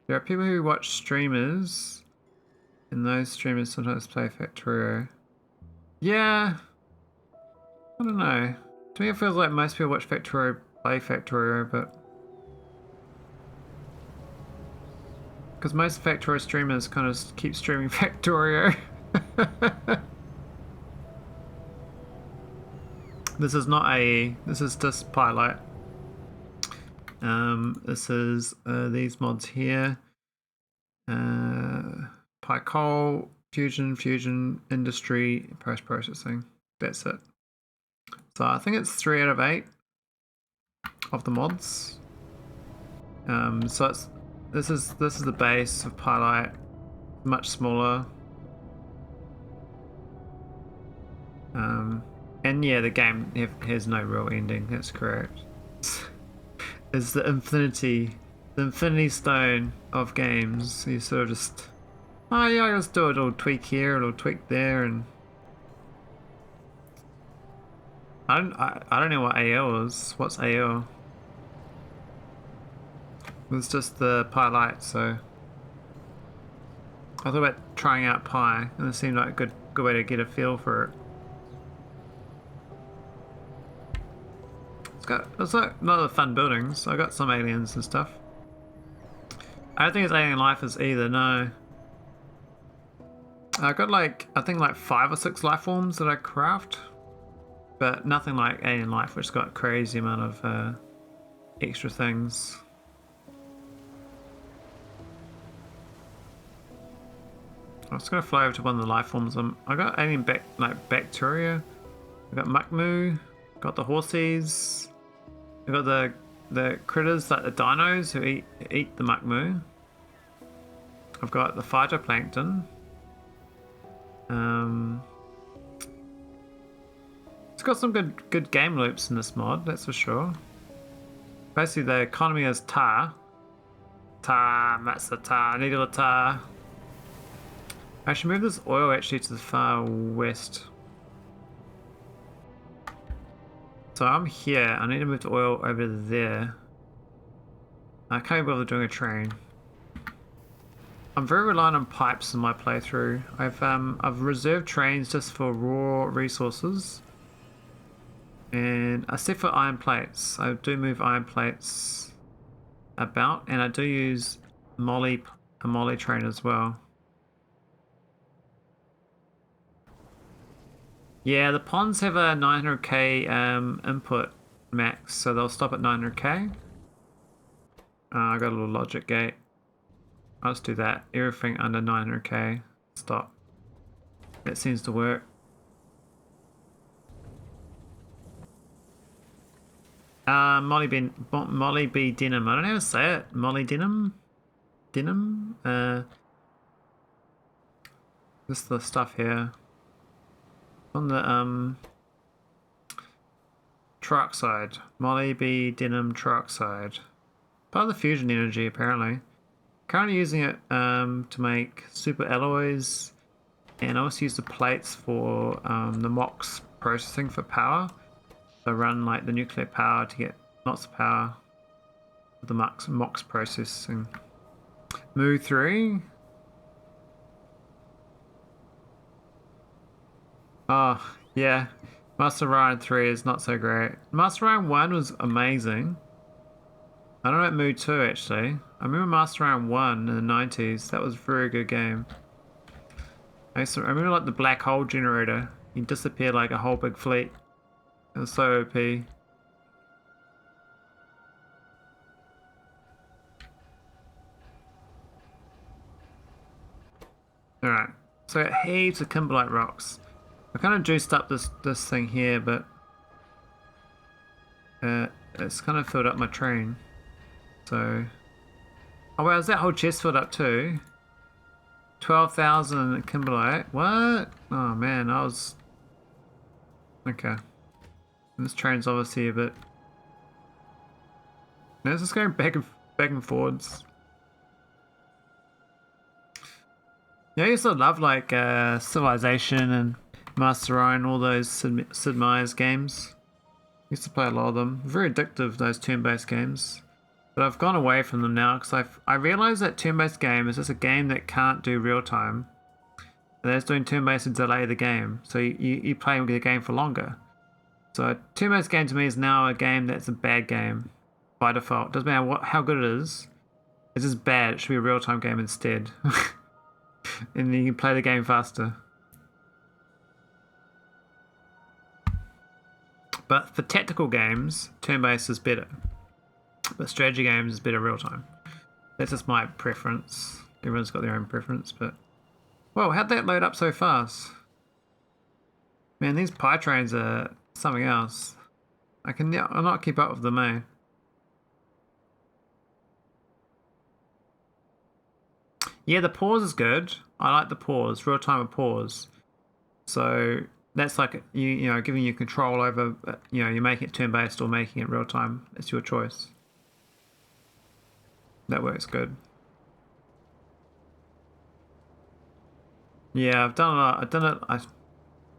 There are people who watch streamers, and those streamers sometimes play Factorio. Yeah, I don't know. To me it feels like most people watch Factorio play Factorio, but... Because most Factorio streamers kind of keep streaming Factorio. This is not AE, this is just Pilot. This is these mods here. Coal, fusion, industry, post-processing. That's it. So I think it's 3 out of 8 of the mods. So it's this is the base of Pilot, much smaller. And yeah, the game has no real ending. That's correct. It's the infinity stone of games. You sort of just, oh yeah, I'll just do a little tweak here, a little tweak there, and I don't know what AL is. What's AL? It's just the Pi Lite, so I thought about trying out Pi, and it seemed like a good way to get a feel for it. It's like a lot of fun buildings. I got some aliens and stuff. I don't think it's alien life is either, no. I got like, I think like 5 or 6 life forms that I craft. But nothing like alien life, which got a crazy amount of extra things. I'm just gonna fly over to one of the life forms. I got alien like bacteria. I got Mukmu, got the horsies. I got the critters like the dinos who eat the Mukmu. I've got the phytoplankton. It's got some good game loops in this mod, that's for sure. Basically the economy is tar. That's the tar, needle of tar. I should move this oil actually to the far west. So I'm here, I need to move the oil over there. I can't bother doing a train. I'm very reliant on pipes in my playthrough. I've reserved trains just for raw resources. And except for iron plates. I do move iron plates about, and I do use a Maholic train as well. Yeah, the ponds have a 900k input max, so they'll stop at 900k. I got a little logic gate. I'll just do that. Everything under 900k, stop. That seems to work. Molly B Denim. I don't know how to say it. Molly Denim? Denim? This is the stuff here. On the truck side. Molly B Denim truck side. Part of the fusion energy apparently. Currently using it to make super alloys, and I also use the plates for the MOX processing for power. So I run like the nuclear power to get lots of power with the MOX processing. Mu 3. Oh, yeah. Master Ryan 3 is not so great. Master Ryan 1 was amazing. I don't know about Mu 2 actually. I remember Master Ryan 1 in the 90s. That was a very good game. I remember like the black hole generator. You disappear like a whole big fleet. It was so OP. Alright. So I got heaps of kimberlite rocks. I kind of juiced up this thing here, but it's kind of filled up my train. So, oh wow, is that whole chest filled up too? 12,000 kimberlite. What? Oh man, I was okay. And this train's obviously a bit. No, it's just going back and forwards. Yeah, I used to love like Civilization and Master Ryan, all those Sid Meier's games. Used to play a lot of them. Very addictive, those turn-based games. But I've gone away from them now because I realised that turn-based game is just a game that can't do real time. And that's doing turn-based to delay the game. So you play the game for longer. So a turn-based game to me is now a game that's a bad game by default. Doesn't matter how good it is. It's just bad. It should be a real-time game instead. And you can play the game faster. But for tactical games, turn-based is better. But strategy games is better real-time. That's just my preference. Everyone's got their own preference, but... Whoa, how'd that load up so fast? Man, these pie trains are something else. I'll not keep up with them, eh? Yeah, the pause is good. I like the pause, real-time pause. So that's like you know giving you control over you're making it turn-based or making it real-time. It's your choice. That works good. Yeah, I've done a lot. I've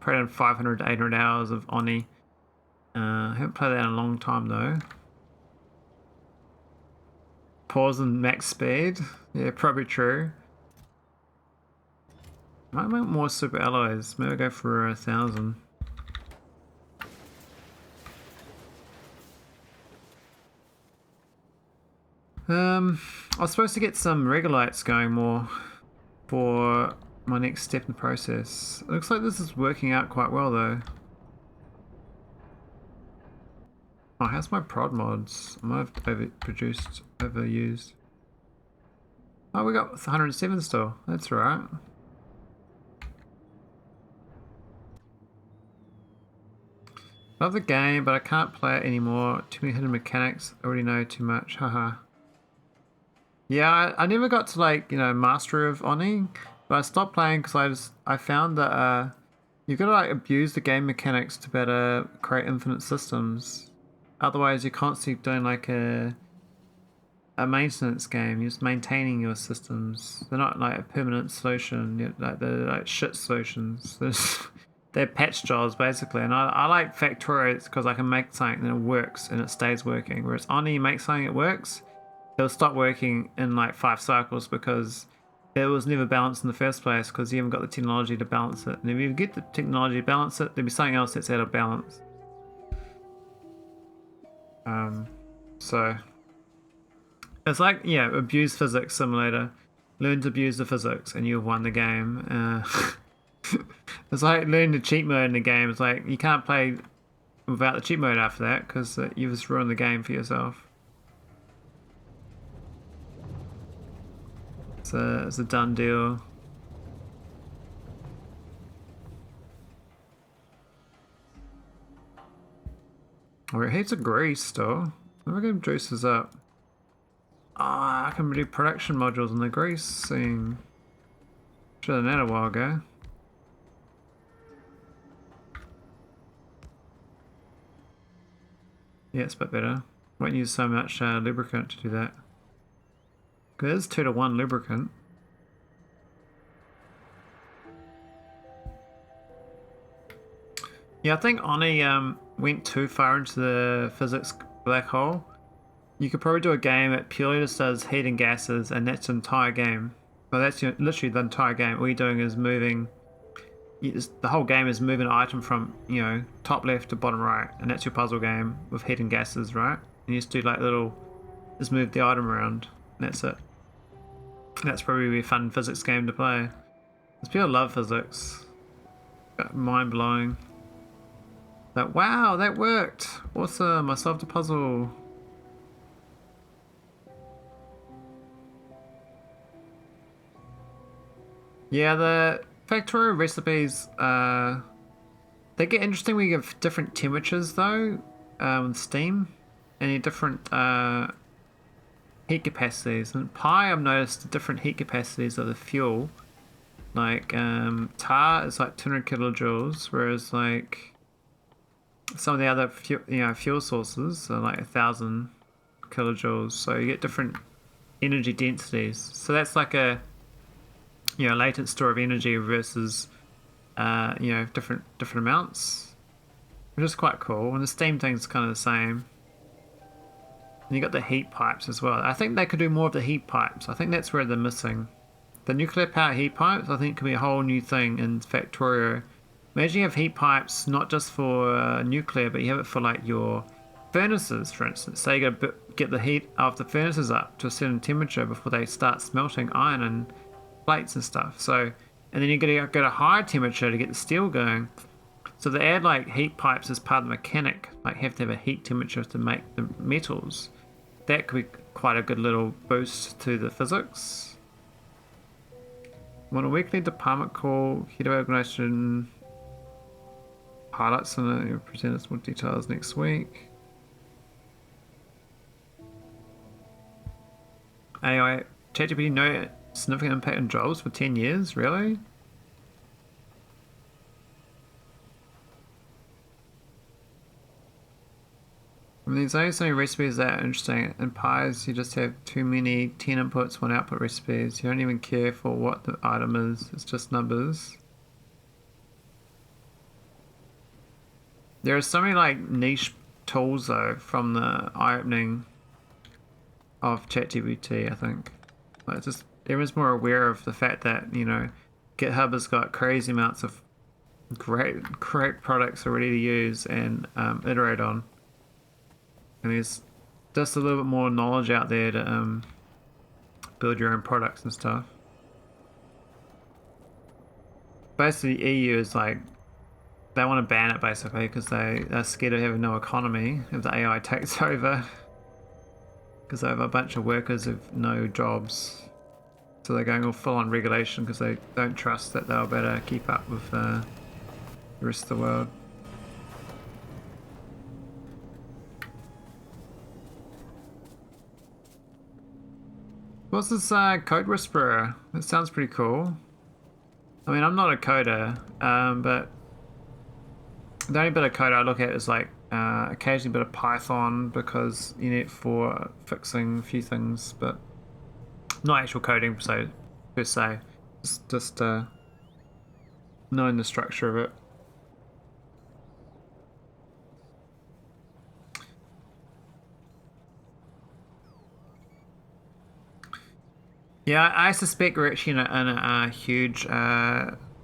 played in 500 to 800 hours of Oni. I haven't played that in a long time though. Pause and max speed. Yeah, probably true. Might make more super alloys. Maybe go for 1,000. I was supposed to get some regolites going more for my next step in the process. It looks like this is working out quite well though. Oh, how's my prod mods? I might have overused. Oh, we got 107 still. That's right. Love the game, but I can't play it anymore. Too many hidden mechanics. I already know too much. Haha. Yeah, I never got to like, mastery of Oni, but I stopped playing because I found that you've got to like abuse the game mechanics to better create infinite systems. Otherwise, you're constantly doing like a maintenance game. You're just maintaining your systems. They're not like a permanent solution. They're like shit solutions. They're patch jobs basically. And I like Factorio because I can make something and it works and it stays working. Whereas Oni, you make something it works, it'll stop working in like 5 cycles because it was never balanced in the first place because you haven't got the technology to balance it. And if you get the technology to balance it, there'll be something else that's out of balance. So it's like, yeah, abuse physics simulator. Learn to abuse the physics and you've won the game. It's like learning the cheat mode in the game. It's like you can't play without the cheat mode after that because you've just ruined the game for yourself. It's a done deal. We're heaps of grease still. We're gonna juice this up. Ah, I can do production modules in the grease scene. Should have done that a while ago. Yeah, it's a bit better. Won't use so much lubricant to do that. Because it's 2-to-1 lubricant. Yeah, I think Oni went too far into the physics black hole. You could probably do a game that purely just does heat and gases, and that's the entire game. But that's literally the entire game. All you're doing is moving. The whole game is moving an item from top left to bottom right, and that's your puzzle game with heat and gases, right? And you just do like just move the item around, and that's it. That's probably a fun physics game to play. Because people love physics. Mind blowing. That wow, that worked! Awesome! I solved the puzzle. Yeah, the Factorio recipes, they get interesting when you have different temperatures though, with steam, and you different heat capacities. And pie, I've noticed different heat capacities of the fuel. Like tar is like 200 kilojoules, whereas like some of the other fuel sources are like 1,000 kilojoules. So you get different energy densities. So that's like you know, latent store of energy versus you know, different amounts, which is quite cool. And the steam thing's kind of the same. And you got the heat pipes as well. I think they could do more of the heat pipes. I think that's where they're missing. The nuclear power heat pipes, I think, could be a whole new thing in Factorio. Imagine you have heat pipes not just for nuclear, but you have it for like your furnaces, for instance. Say you got to get the heat of the furnaces up to a certain temperature before they start smelting iron and plates and stuff. So, and then you got to get a higher temperature to get the steel going. So they add like heat pipes as part of the mechanic, like have to have a heat temperature to make the metals. That could be quite a good little boost to the physics. On a weekly department call, head of organization highlights and you'll present us more details next week. AI, ChatGPT, no significant impact on jobs for 10 years, really? I mean, there's only so many recipes that are interesting. In pies, you just have too many 10 inputs, 1 output recipes. You don't even care for what the item is. It's just numbers. There are so many like niche tools though from the eye-opening of ChatGPT, I think. Like, it's just everyone's more aware of the fact that, you know, GitHub has got crazy amounts of great products already to use and iterate on. And there's just a little bit more knowledge out there to build your own products and stuff. Basically, the EU is like, they want to ban it basically because they're scared of having no economy if the AI takes over. Because they have a bunch of workers with no jobs. So they're going all full on regulation because they don't trust that they'll better keep up with the rest of the world. What's this code whisperer? That sounds pretty cool. I mean, I'm not a coder, but the only bit of code I look at is like occasionally a bit of Python because you need it for fixing a few things, but not actual coding per se. Just knowing the structure of it. Yeah, I suspect we're actually in a huge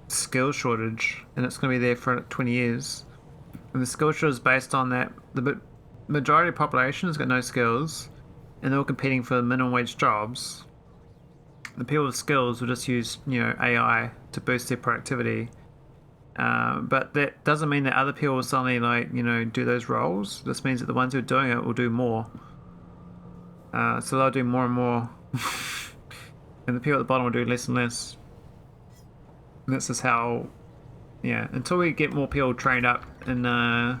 skill shortage, and it's going to be there for 20 years. And the skill shortage is based on that the majority of the population has got no skills, and they're all competing for minimum wage jobs. The people with skills will just use, you know, AI to boost their productivity. But that doesn't mean that other people will suddenly, like, you know, do those roles. This means that the ones who are doing it will do more. So they'll do more and more. And the people at the bottom will do less and less. And this is how, yeah, until we get more people trained up in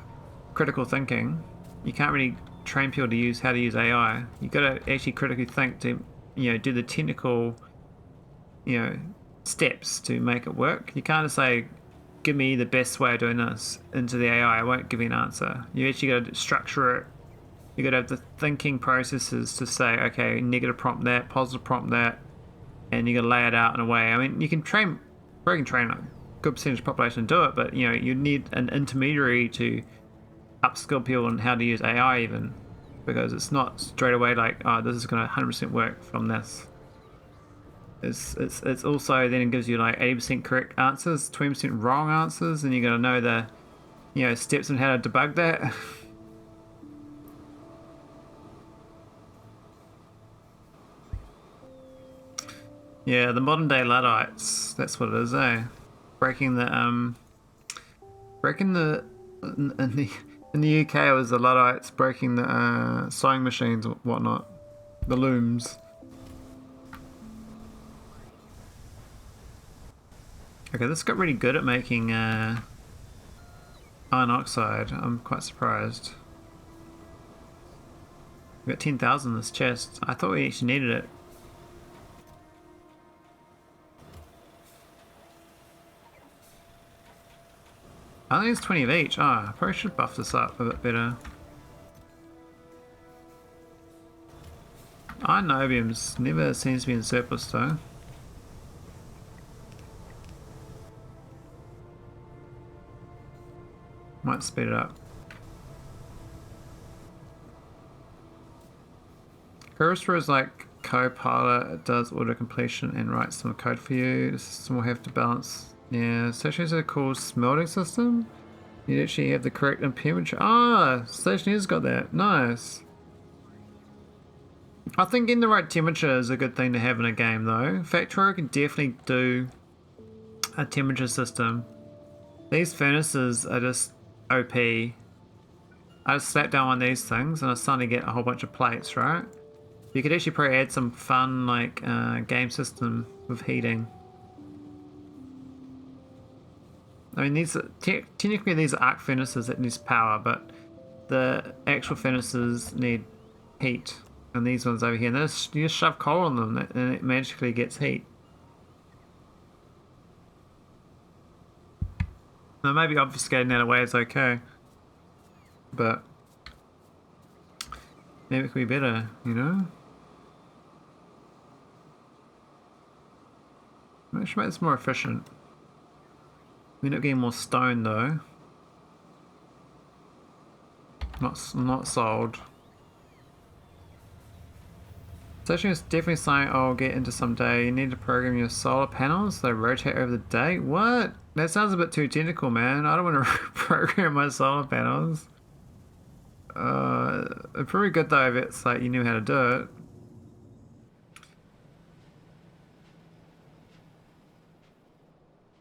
critical thinking, you can't really train people to use how to use AI. You've got to actually critically think to, you know, do the technical, you know, steps to make it work. You can't just say, give me the best way of doing this into the AI. I won't give you an answer. You actually got to structure it. You got to have the thinking processes to say, okay, negative prompt that, positive prompt that, and you got to lay it out in a way. I mean, you can train a good percentage of the population to do it, but you know, you need an intermediary to upskill people on how to use AI even, because it's not straight away like, oh, this is going to 100% work from this. It's also then it gives you like 80% correct answers, 20% wrong answers, and you got to know the, you know, steps on how to debug that. Yeah, the modern day Luddites, that's what it is, eh? Breaking the in the UK it was the Luddites breaking the sewing machines and whatnot, the looms. Okay, this got really good at making iron oxide. I'm quite surprised. We got 10,000 in this chest. I thought we actually needed it. I think it's 20 of each. Ah, I probably should buff this up a bit better. Iron obiums never seems to be in surplus though. Might speed it up. Cursor is like Copilot. It does auto completion and writes some code for you. The system will have to balance. Yeah, stationaries are called smelting system. You actually have the correct impairment. Ah, stationaries got that. Nice. I think getting the right temperature is a good thing to have in a game though. Factorio can definitely do a temperature system. These furnaces are just OP. I just slap down one of these things and I suddenly get a whole bunch of plates, right? You could actually probably add some fun like game system with heating. I mean, these technically these are arc furnaces that need power, but the actual furnaces need heat. And these ones over here, and you just shove coal on them and it magically gets heat. Now maybe obfuscating that away is okay, but maybe it could be better, you know? Maybe I should make this more efficient. We end up getting more stone though. Not sold. Station is definitely something I'll get into someday. You need to program your solar panels so they rotate over the day. What? That sounds a bit too technical, man. I don't want to program my solar panels. It's pretty good though if it's like you knew how to do it.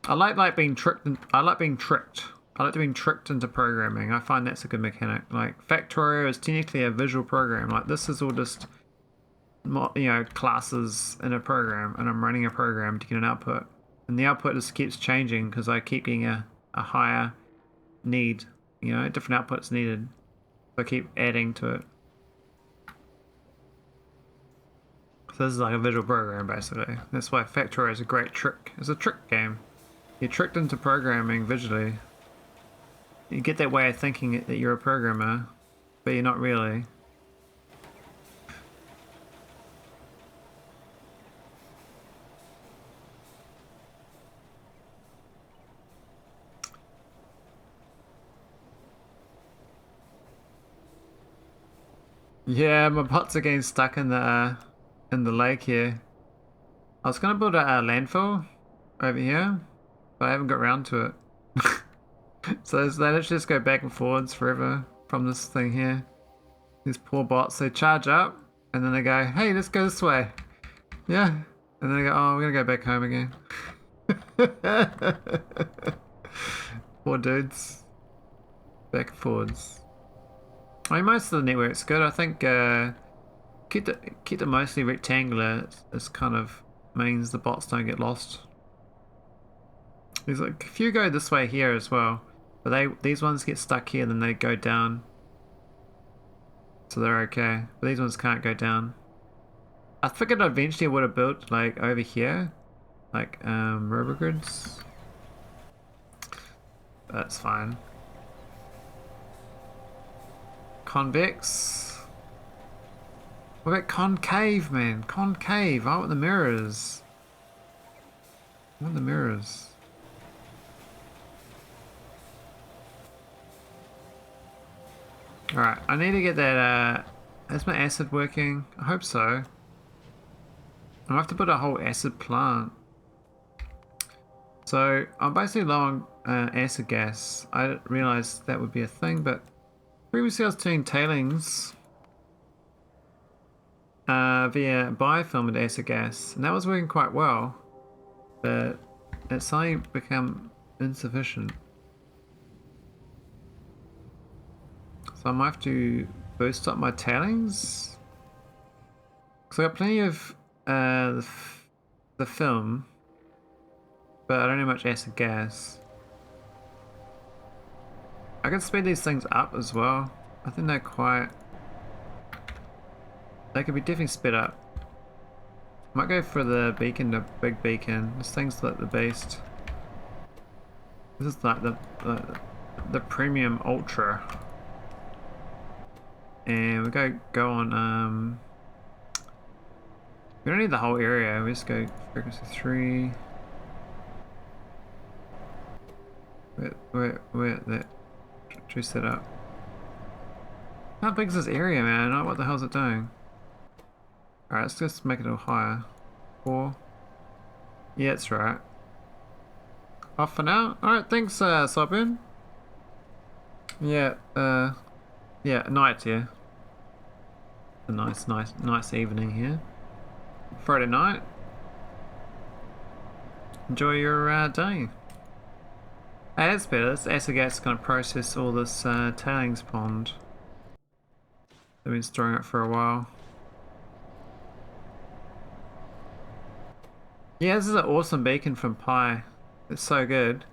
I like being tricked. I like being tricked. I like being tricked into programming. I find that's a good mechanic. Like Factorio is technically a visual program. Like this is all just, you know, classes in a program, and I'm running a program to get an output, and the output just keeps changing because I keep getting a higher need. You know, different outputs needed. So I keep adding to it. So this is like a visual program basically. That's why Factorio is a great trick. It's a trick game. You're tricked into programming visually. You get that way of thinking that you're a programmer, but you're not really. Yeah, my pots are getting stuck in the lake here. I was gonna build a landfill over here, but I haven't got around to it. So they literally just go back and forwards forever from this thing here. These poor bots, they charge up and then they go, hey, let's go this way. Yeah. And then they go, oh, we're gonna go back home again. Poor dudes. Back and forwards. I mean, most of the network's good. I think keep it mostly rectangular. This kind of means the bots don't get lost. There's like a few go this way here as well, but these ones get stuck here, then they go down, so they're okay. But these ones can't go down. I figured eventually I would have built like over here, like robogrids. That's fine. Convex. What about concave, man? Concave. I want the mirrors. I want the mirrors. Alright, I need to get that, is my acid working? I hope so. I have to put a whole acid plant. So, I'm basically low on acid gas. I didn't realise that would be a thing, but previously I was doing tailings via biofilm with acid gas, and that was working quite well, but it's suddenly become insufficient. So I might have to boost up my tailings. Because I got plenty of the film, but I don't have much acid gas. I can speed these things up as well. I think they're quite... They could be definitely sped up. Might go for the beacon, the big beacon. This thing's like the beast. This is like the premium ultra. And we go on, we don't need the whole area, we just go frequency 3. Where that juice that up. How big is this area, man? What the hell is it doing? Alright, let's just make it a little higher. 4. Yeah, that's right. Off for now? Alright, thanks, Sobin. Yeah, yeah, night here. A nice evening here. Friday night. Enjoy your day. Hey, that's better. This acid gas is going to process all this tailings pond. They've been storing it for a while. Yeah, this is an awesome beacon from Pi. It's so good.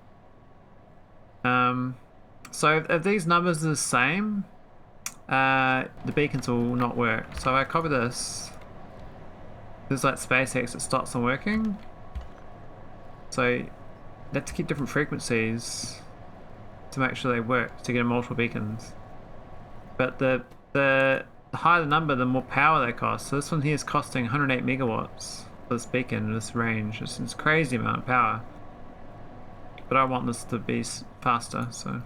So if these numbers are the same, the beacons will not work. So if I copy this, there's like SpaceX, it stops them working. So you have to keep different frequencies to make sure they work, to get multiple beacons. But the higher the number, the more power they cost. So this one here is costing 108 megawatts for this beacon in this range. It's a crazy amount of power. But I want this to be faster, so. And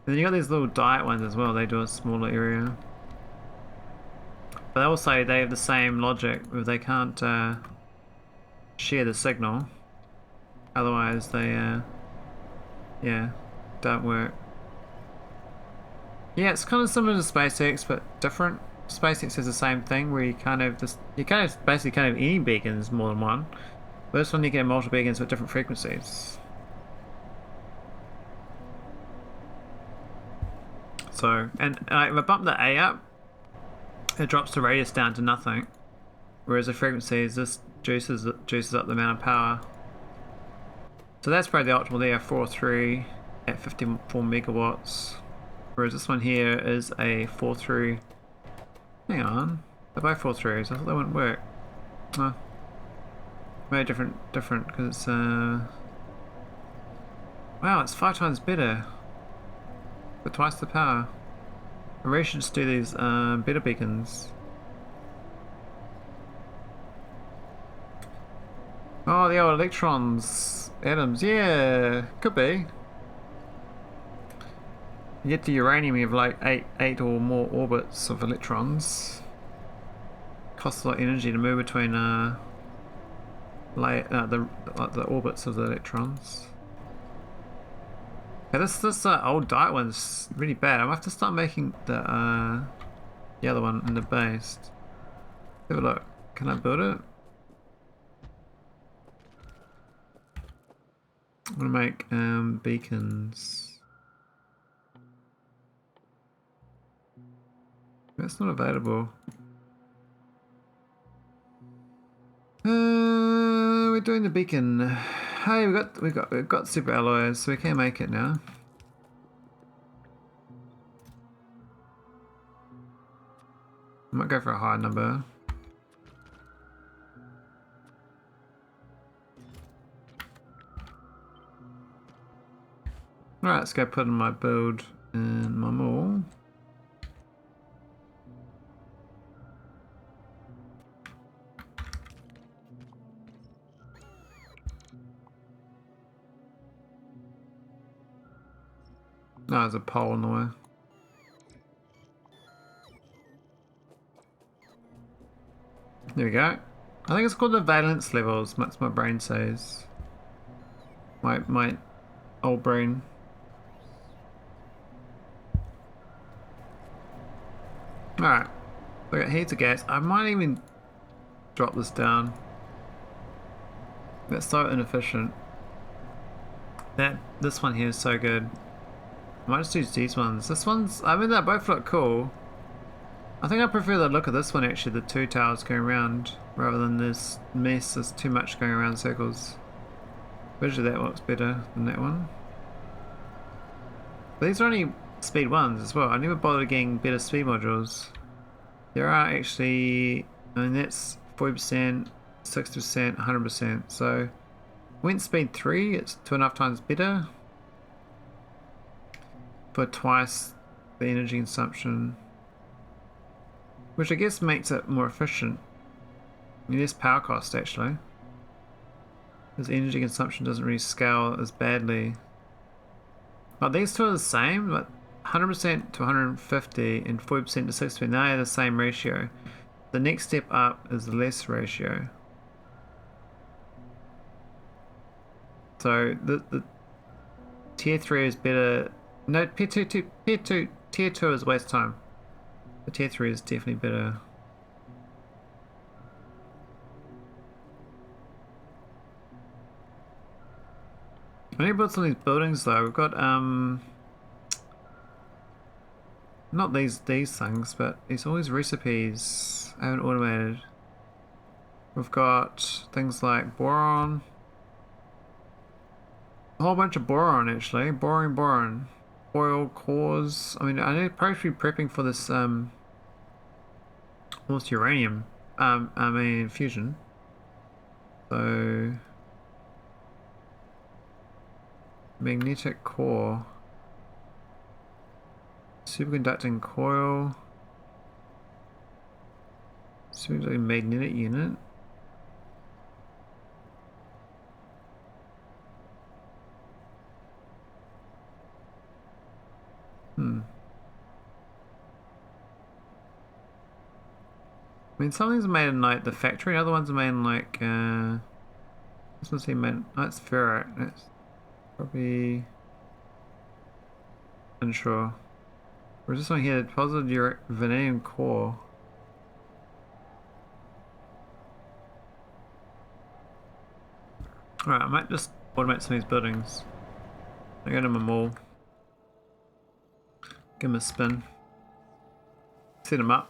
then you got these little diet ones as well. They do a smaller area. But also they have the same logic where they can't share the signal. Otherwise they yeah, don't work. Yeah, it's kind of similar to SpaceX but different. SpaceX has the same thing where you kind of basically can't have any beacons more than one. But this one you get multiple beacons with different frequencies. So, and if I bump the A up, it drops the radius down to nothing. Whereas the frequencies, this juices up the amount of power. So that's probably the optimal there, 4.3 at 54 megawatts. Whereas this one here is a 4.3. Hang on, they're both 4.3s. I thought they wouldn't work. Oh. Maybe different because it's wow, it's 5 times better. But twice the power. I really should just do these better beacons. Oh, the old electrons, atoms, yeah, could be. You get the uranium, you have like eight or more orbits of electrons. Costs a lot of energy to move between the orbits of the electrons. Yeah, this old diet one's really bad. I might have to start making the other one in the base. Have a look. Can I build it? I'm gonna make beacons. That's not available. We're doing the beacon. Hey, we've got super alloys, so we can make it now. I might go for a higher number. Alright, let's go put in my build and my mall. No, there's a pole in the way. There we go. I think it's called the valence levels, that's my brain says. My old brain. Alright. We got heaps of gas. I might even drop this down. That's so inefficient. This one here is so good. I might just use these ones. This one's, I mean, they both look cool. I think I prefer the look of this one actually, the two towers going around, rather than this mess. There's too much going around in circles. Visually that looks better than that one. But these are only speed ones as well. I never bothered getting better speed modules. There are actually, I mean that's 40%, 60%, 100%. So went speed 3, it's 2.5 times better. For twice the energy consumption. Which I guess makes it more efficient. Less power cost actually. Because energy consumption doesn't really scale as badly But these two are the same, but 100% to 150 and 40% to 60%. They are the same ratio. The next step up is the less ratio. So the tier 3 is better. No, tier 2 is waste time. The tier 3 is definitely better. I need to build some of these buildings though. We've got not these things, but it's all these recipes I haven't automated. We've got things like boron. A whole bunch of boron actually. Boron. Oil cores. I mean, I need probably be prepping for this almost uranium. I mean fusion. So magnetic core. Superconducting coil. Superconducting magnetic unit. I mean, some things are made in like the factory, other ones are made in like this one's made. Oh, it's ferrite. That's probably unsure. Or is this one here? Deposited vanadium core. Alright, I might just automate some of these buildings. I go to my mall. Give them a spin. Set them up.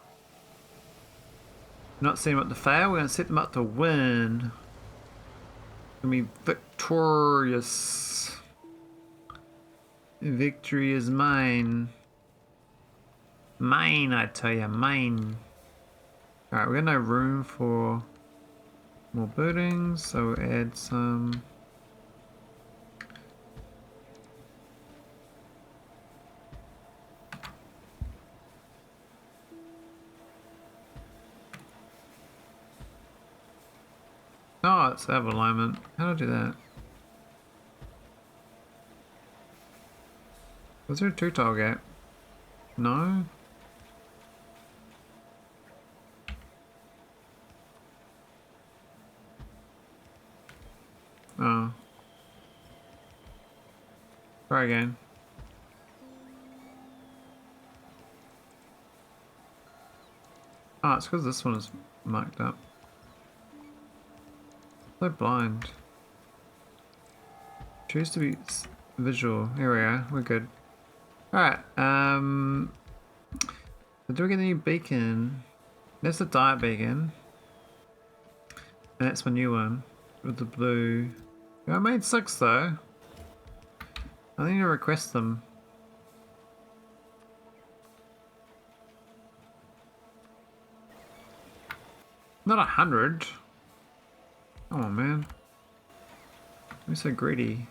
Not setting them up to fail, we're going to set them up to win. Gonna be victorious. Victory is mine. Mine, I tell ya, mine. Alright, we got no room for more buildings, so we'll add some. Oh, it's out of alignment. How do I do that? Was there a 2-tile gap? No? Oh. Try again. Oh, it's because this one is marked up. So blind. Choose to be visual. Here we are. We're good. Alright. Do we get a new beacon? That's the diet beacon. And that's my new one. With the blue. I made 6 though. I need to request them. Not 100. Come on, man. I'm so greedy.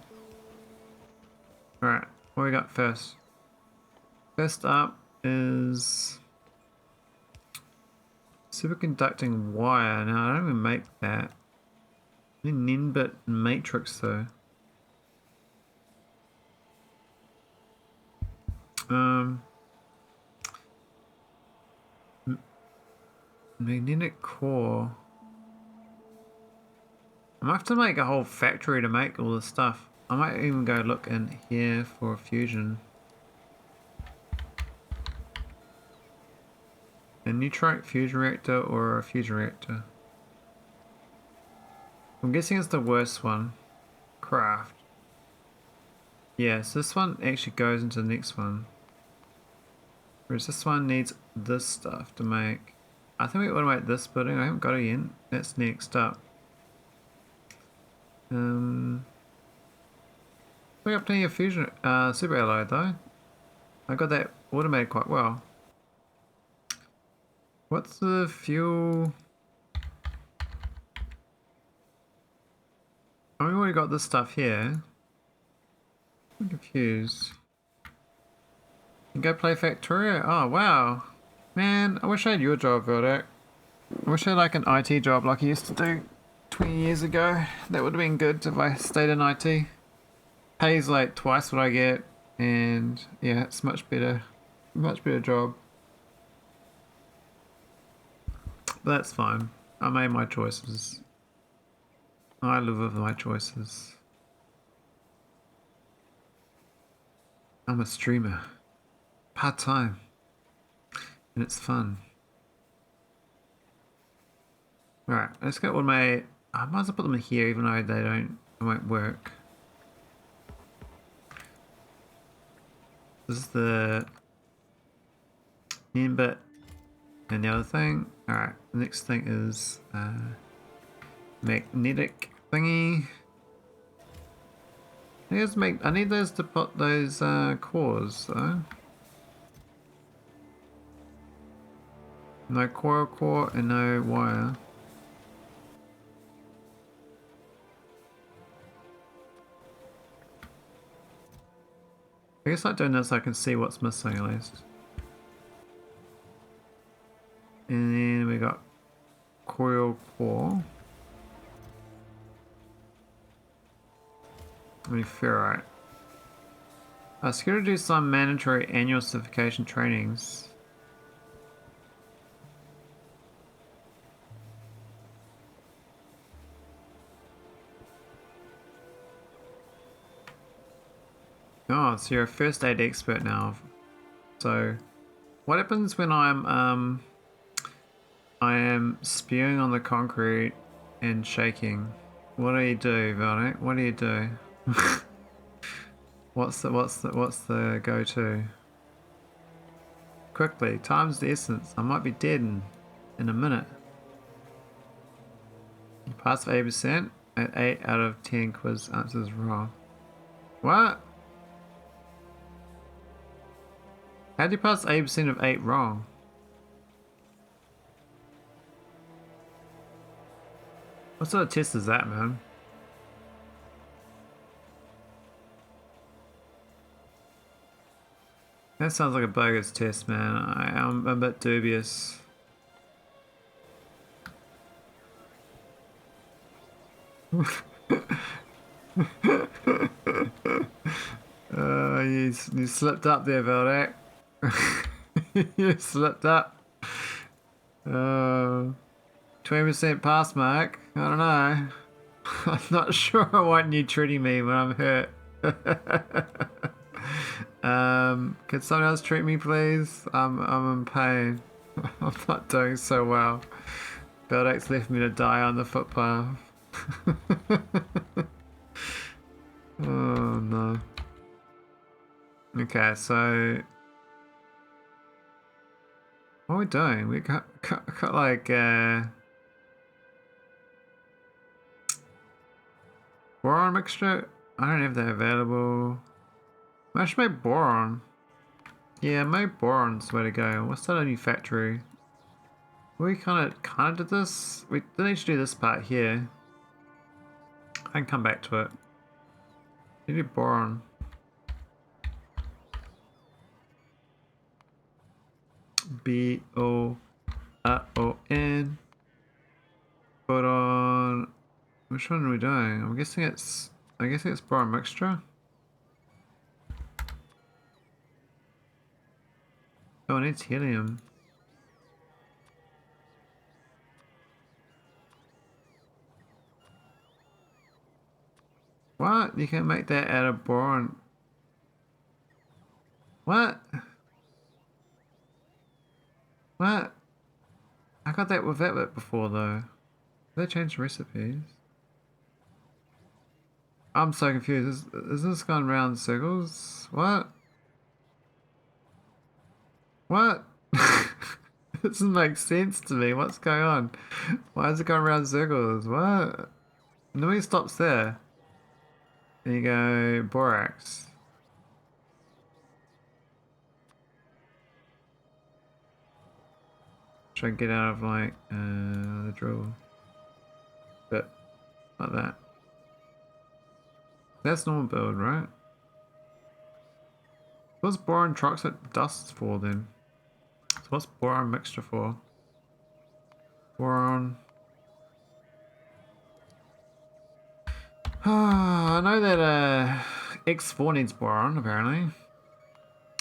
Alright, what we got first? First up is superconducting wire. Now, I don't even make that. I need Ninbit matrix though. Magnetic core. I might have to make a whole factory to make all this stuff. I might even go look in here for a fusion. A neutronic fusion reactor or a fusion reactor? I'm guessing it's the worst one. Craft. Yes, this one actually goes into the next one. Whereas this one needs this stuff to make. I think we automate this building. I haven't got it yet. That's next up. We got plenty of fusion super alloy though. I got that automated quite well. What's the fuel? Oh, we already got this stuff here. I'm confused. You go play Factorio? Oh wow. Man, I wish I had your job, Verdict. I wish I had like an IT job like I used to do 20 years ago. That would have been good if I stayed in IT. Pays like twice what I get And yeah, it's much better job. But that's fine. I made my choices. I live with my choices. I'm a streamer. Part-time. And it's fun. Alright, let's get all my... I might as well put them in here even though they won't work. This is the end bit and the other thing. Alright, the next thing is magnetic thingy. I need those to put those cores though. No coil core and no wire. I guess like doing this I can see what's missing at least. And then we got coil core. I mean ferrite. Security do some mandatory annual certification trainings. Oh, so you're a first aid expert now. So, what happens when I am spewing on the concrete and shaking? What do you do, Valdic? What do you do? what's the go-to? Quickly, time's the essence. I might be dead in a minute. You passed 80%. At 8 out of 10 quiz answers wrong. What? How'd you pass 80% of 8 wrong? What sort of test is that, man? That sounds like a bogus test, man. I'm a bit dubious. You slipped up there, Valdic. You slipped up. 20% pass mark. I don't know. I'm not sure I want you treating me when I'm hurt. Can someone else treat me, please? I'm in pain. I'm not doing so well. Valdic's left me to die on the footpath. Oh no. Okay, so what are we doing? We got like boron mixture. I don't have that available. I should make boron. Yeah, maybe boron's the way to go. What's that new factory? We kind of did this. We didn't need to do this part here. I can come back to it. We do boron. B-O-R-O-N. Boron. Which one are we doing? I'm guessing it's boron mixture. Oh, it needs helium. What? You can make that out of boron. What? What? I got that with that bit before though. They changed recipes. I'm so confused. Is this going round in circles? What? What? This doesn't make sense to me. What's going on? Why is it going around in circles? What? And then it stops there. There you go, borax. Try and get out of like the drill. But like that. That's normal build, right? What's boron trioxide dust for then? So what's boron mixture for? Boron. I know that X4 needs boron apparently.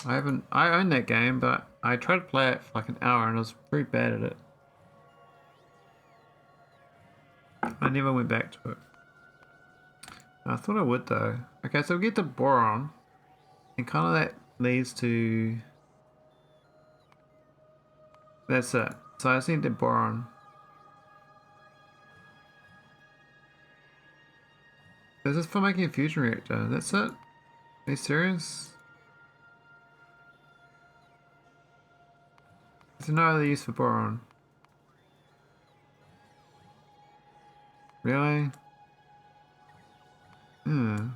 I own that game, but I tried to play it for like an hour and I was very bad at it. I never went back to it. I thought I would though. Okay, so we get the boron, and kind of that leads to... That's it. So I just need the boron. This is for making a fusion reactor. That's it? Are you serious? There's no other use for boron. Really? Hmm.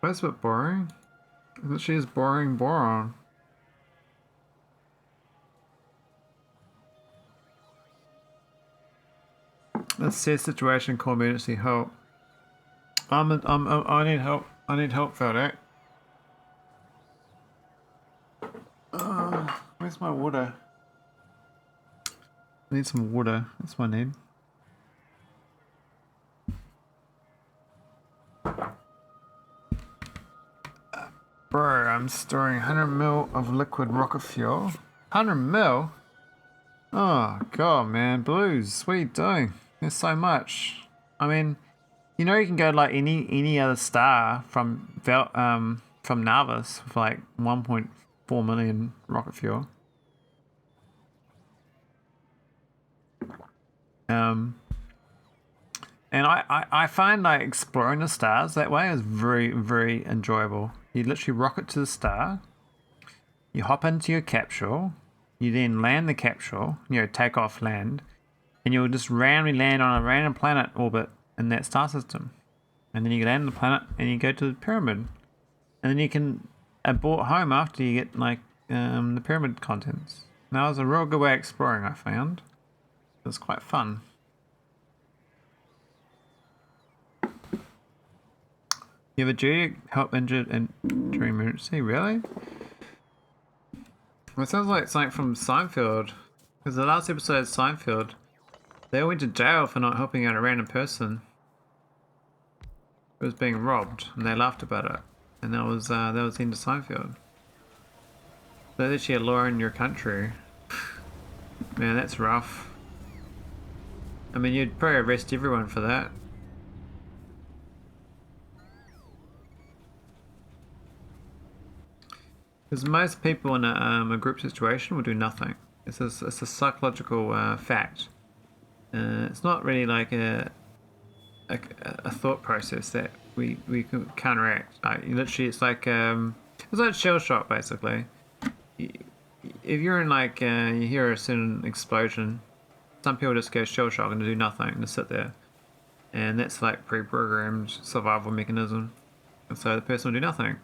That's a bit boring. Literally is boring boron. Let's see a situation called emergency help. I need help. I need help, Factorio. Where's my water? I need some water. That's what I need. Bro, I'm storing 100 mil of liquid rocket fuel. 100 mil? Oh god, man, Blues, what are you doing? There's so much. I mean, you know you can go to like any other star from Narvis with like 1.4 million rocket fuel. And I find like exploring the stars that way is very, very enjoyable. You literally rocket to the star, you hop into your capsule, you then land the capsule, you know, take off, land, and you'll just randomly land on a random planet orbit in that star system. And then you land on the planet and you go to the pyramid. And then you can abort home after you get like the pyramid contents. Now, it was a real good way of exploring, I found. It was quite fun. You have a duty to help injured and during emergency, really? Well, it sounds like something from Seinfeld. Because the last episode of Seinfeld, they all went to jail for not helping out a random person who was being robbed, and they laughed about it. And that was the end of Seinfeld. So there's actually a law in your country. Man, that's rough. I mean, you'd probably arrest everyone for that. Because most people in a group situation will do nothing. It's a psychological fact. It's not really like a thought process that we can counteract. Like, literally, it's like shell shock basically. If you're in like you hear a sudden explosion, some people just go shell shock and do nothing and just sit there, and that's like pre-programmed survival mechanism, and so the person will do nothing.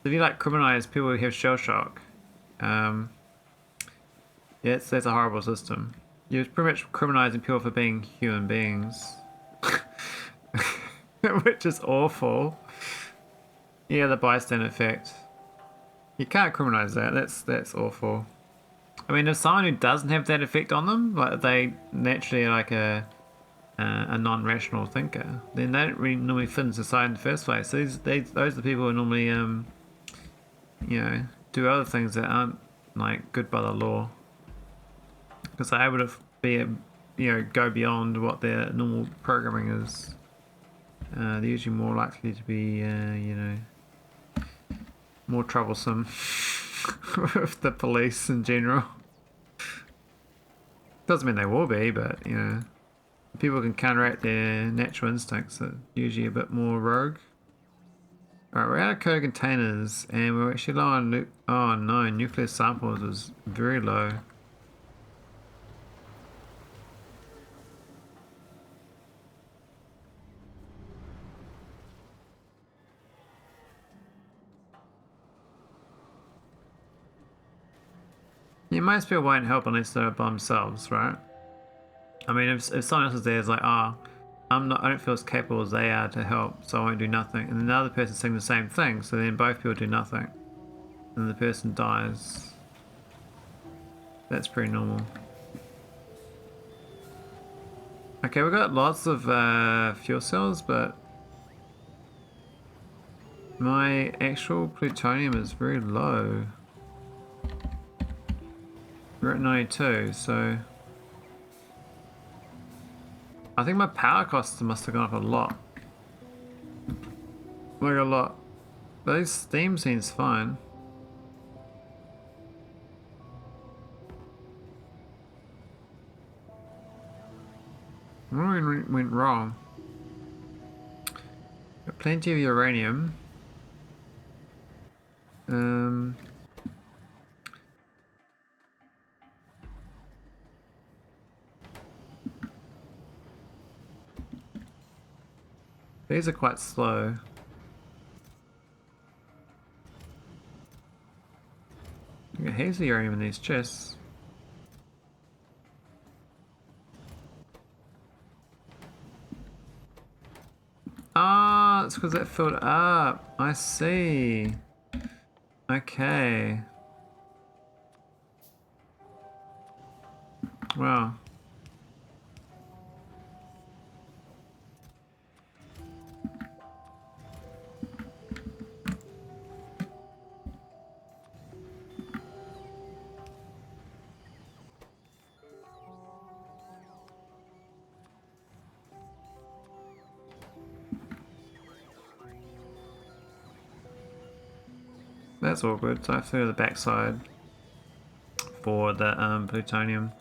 If you like criminalize people who have shell shock, yeah, that's a horrible system. You're pretty much criminalizing people for being human beings, which is awful. Yeah, the bystander effect. You can't criminalize that. That's awful. I mean, if someone who doesn't have that effect on them, like they naturally are like a non-rational thinker, then they don't really normally fit in society in the first place. So those are the people who normally you know, do other things that aren't like good by the law, because they're able to go beyond what their normal programming is. They're usually more likely to be more troublesome with the police in general. Doesn't mean they will be, but you know, people can counteract their natural instincts that are usually a bit more rogue. Alright, we're out of code containers and we're actually low on oh no, nuclear samples is very low. Yeah, most people won't help unless they're by themselves, right? I mean, if someone else is there, it's like, oh, I don't feel as capable as they are to help, so I won't do nothing. And another person's saying the same thing, so then both people do nothing. And the person dies. That's pretty normal. Okay, we've got lots of fuel cells, but My actual plutonium is very low. We're at 92, so I think my power costs must have gone up a lot. Like a lot. Those steam seems fine. What went wrong? Got plenty of uranium. These are quite slow. Got heaps of uranium in these chests. Ah, it's because that filled up. I see. Okay. Wow. That's awkward. So I have to go to the backside for the plutonium.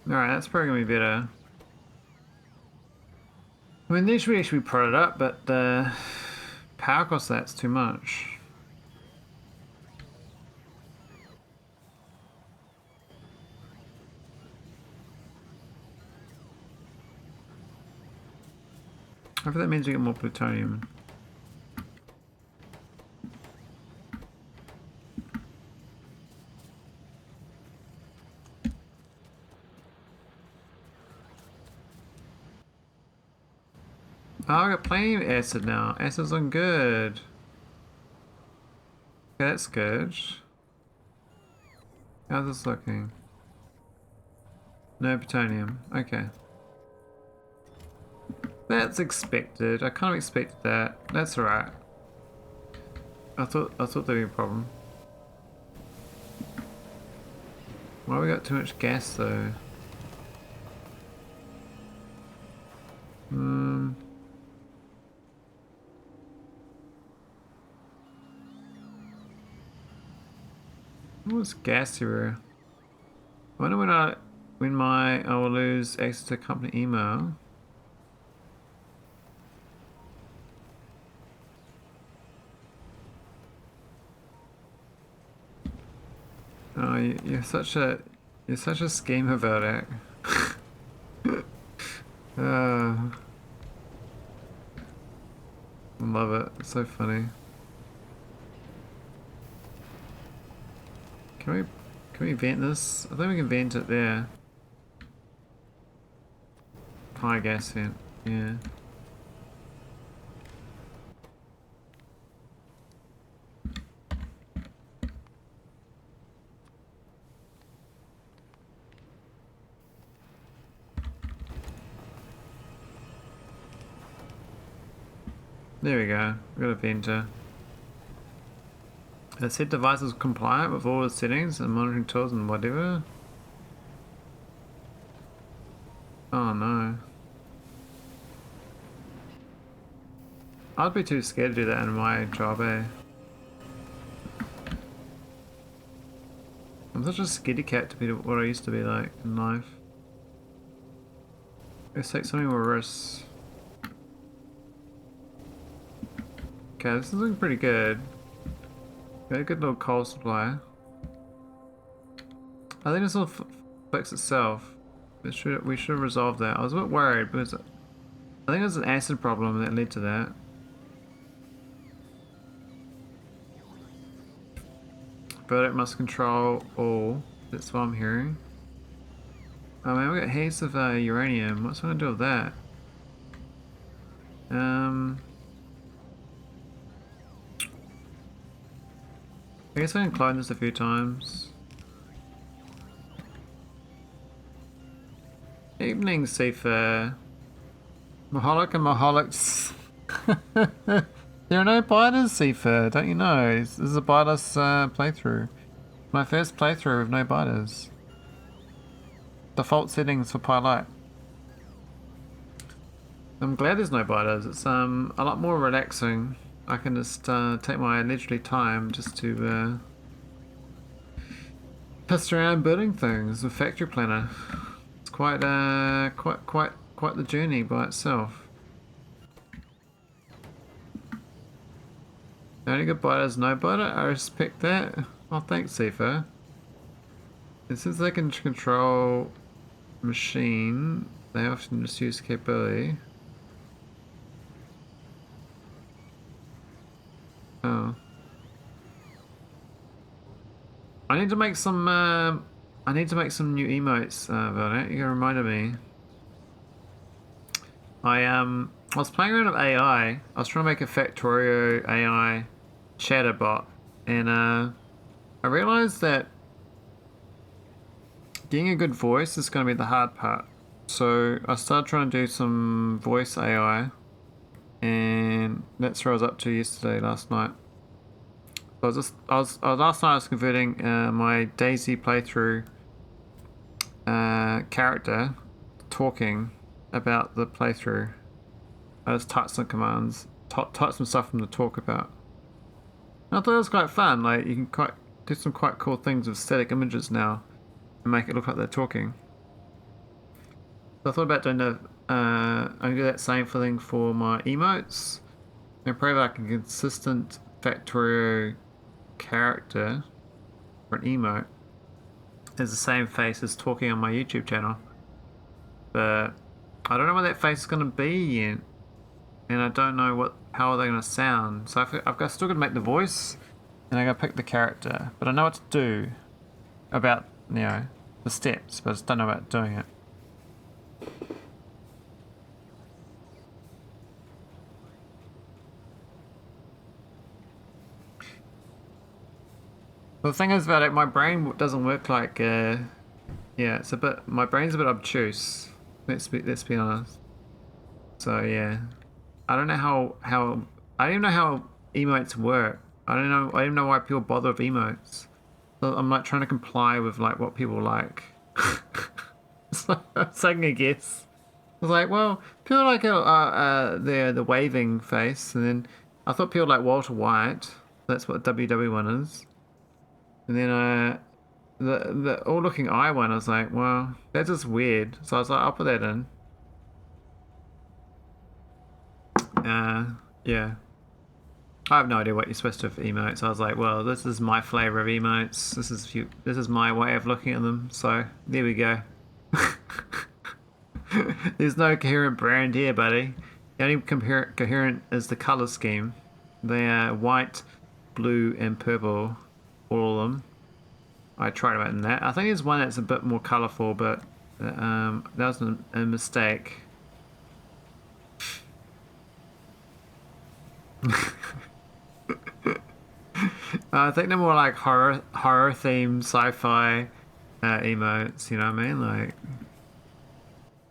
Alright, that's probably gonna be better. I mean, these should actually be prodded up, but the power cost that's too much. Hopefully that means we get more plutonium. Oh, I got plenty of acid now. Acid's looking good. Okay, that's good. How's this looking? No plutonium. Okay. That's expected. I kind of expected that. That's alright. I thought there'd be a problem. Why we got too much gas though? What's gas here? I wonder when I will lose access to company email. Oh, you're such a scheme about it. I love it. It's so funny. Can we vent this? I think we can vent it there. High gas vent. Yeah. There we go. We've got a venter. The said device is compliant with all the settings and monitoring tools and whatever. Oh no. I'd be too scared to do that in my job, eh? I'm such a scaredy cat to be what I used to be like in life. Let's take something more risks. Okay, this is looking pretty good. Got a good little coal supply. I think this will fix itself. We should have resolved that. I was a bit worried because I think there's an acid problem that led to that. Verdict must control all. That's what I'm hearing. Oh man, we got heaps of uranium. What's I gonna do with that? I guess I can clone this a few times. Evening, Seafair. Maholic and Maholics. There are no biters, Seafair, don't you know? This is a biterless playthrough. My first playthrough with no biters. Default settings for Pilot. I'm glad there's no biters. It's a lot more relaxing. I can just take my leisurely time just to piss around building things with Factory Planner. It's quite the journey by itself. The only good biter is no biter. I respect that. Oh, thanks, Seafair. And since they can control machine, they often just use capability. Oh. I need to make some new emotes, Vernet. You reminded me. I was playing around with AI. I was trying to make a Factorio AI chatterbot, and I realized that getting a good voice is going to be the hard part. So I started trying to do some voice AI, and that's what I was up to last night. Last night I was converting my Daisy playthrough character talking about the playthrough. I just typed some commands, typed some stuff from the talk about. And I thought it was quite fun. Like, you can do some quite cool things with static images now and make it look like they're talking. So I thought about doing I'm gonna do that same thing for my emotes and probably like a consistent Factorio character for an emote has the same face as talking on my YouTube channel. But I don't know what that face is gonna be yet. And I don't know how they're gonna sound. So I've still got to make the voice, and I gotta pick the character. But I know what to do about the steps, but I just don't know about doing it. Well, the thing is about it, my brain doesn't work like it's a bit. My brain's a bit obtuse. Let's be honest. So yeah. I don't know how I don't even know how emotes work. I don't even know why people bother with emotes. So I'm like trying to comply with like what people like. So I'm taking a guess. I was like, well, people like the waving face, and then I thought people like Walter White. That's what WW1 is. And then the all looking eye one. I was like, well, that's just weird. So I was like, I'll put that in. Yeah. I have no idea what you're supposed to do for emotes. I was like, well, this is my flavor of emotes. This is my way of looking at them. So there we go. There's no coherent brand here, buddy. The only coherent is the color scheme. They are white, blue, and purple. All of them. I tried about in that. I think there's one that's a bit more colorful, but that was a mistake. I think they're more like horror themed sci-fi emotes, you know what I mean? Like,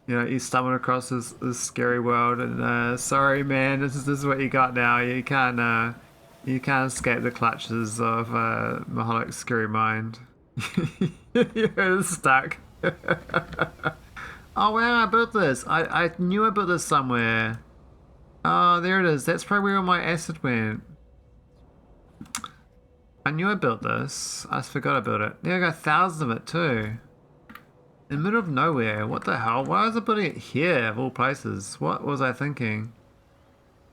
you stumble across this scary world and sorry man, this is what you got now. You can't escape the clutches of Maholic's scary mind. You're stuck. Oh wow, I built this. I knew I built this somewhere. Oh, there it is. That's probably where all my acid went. I knew I built this. I just forgot I built it. There I got thousands of it too. In the middle of nowhere. What the hell? Why was I putting it here of all places? What was I thinking?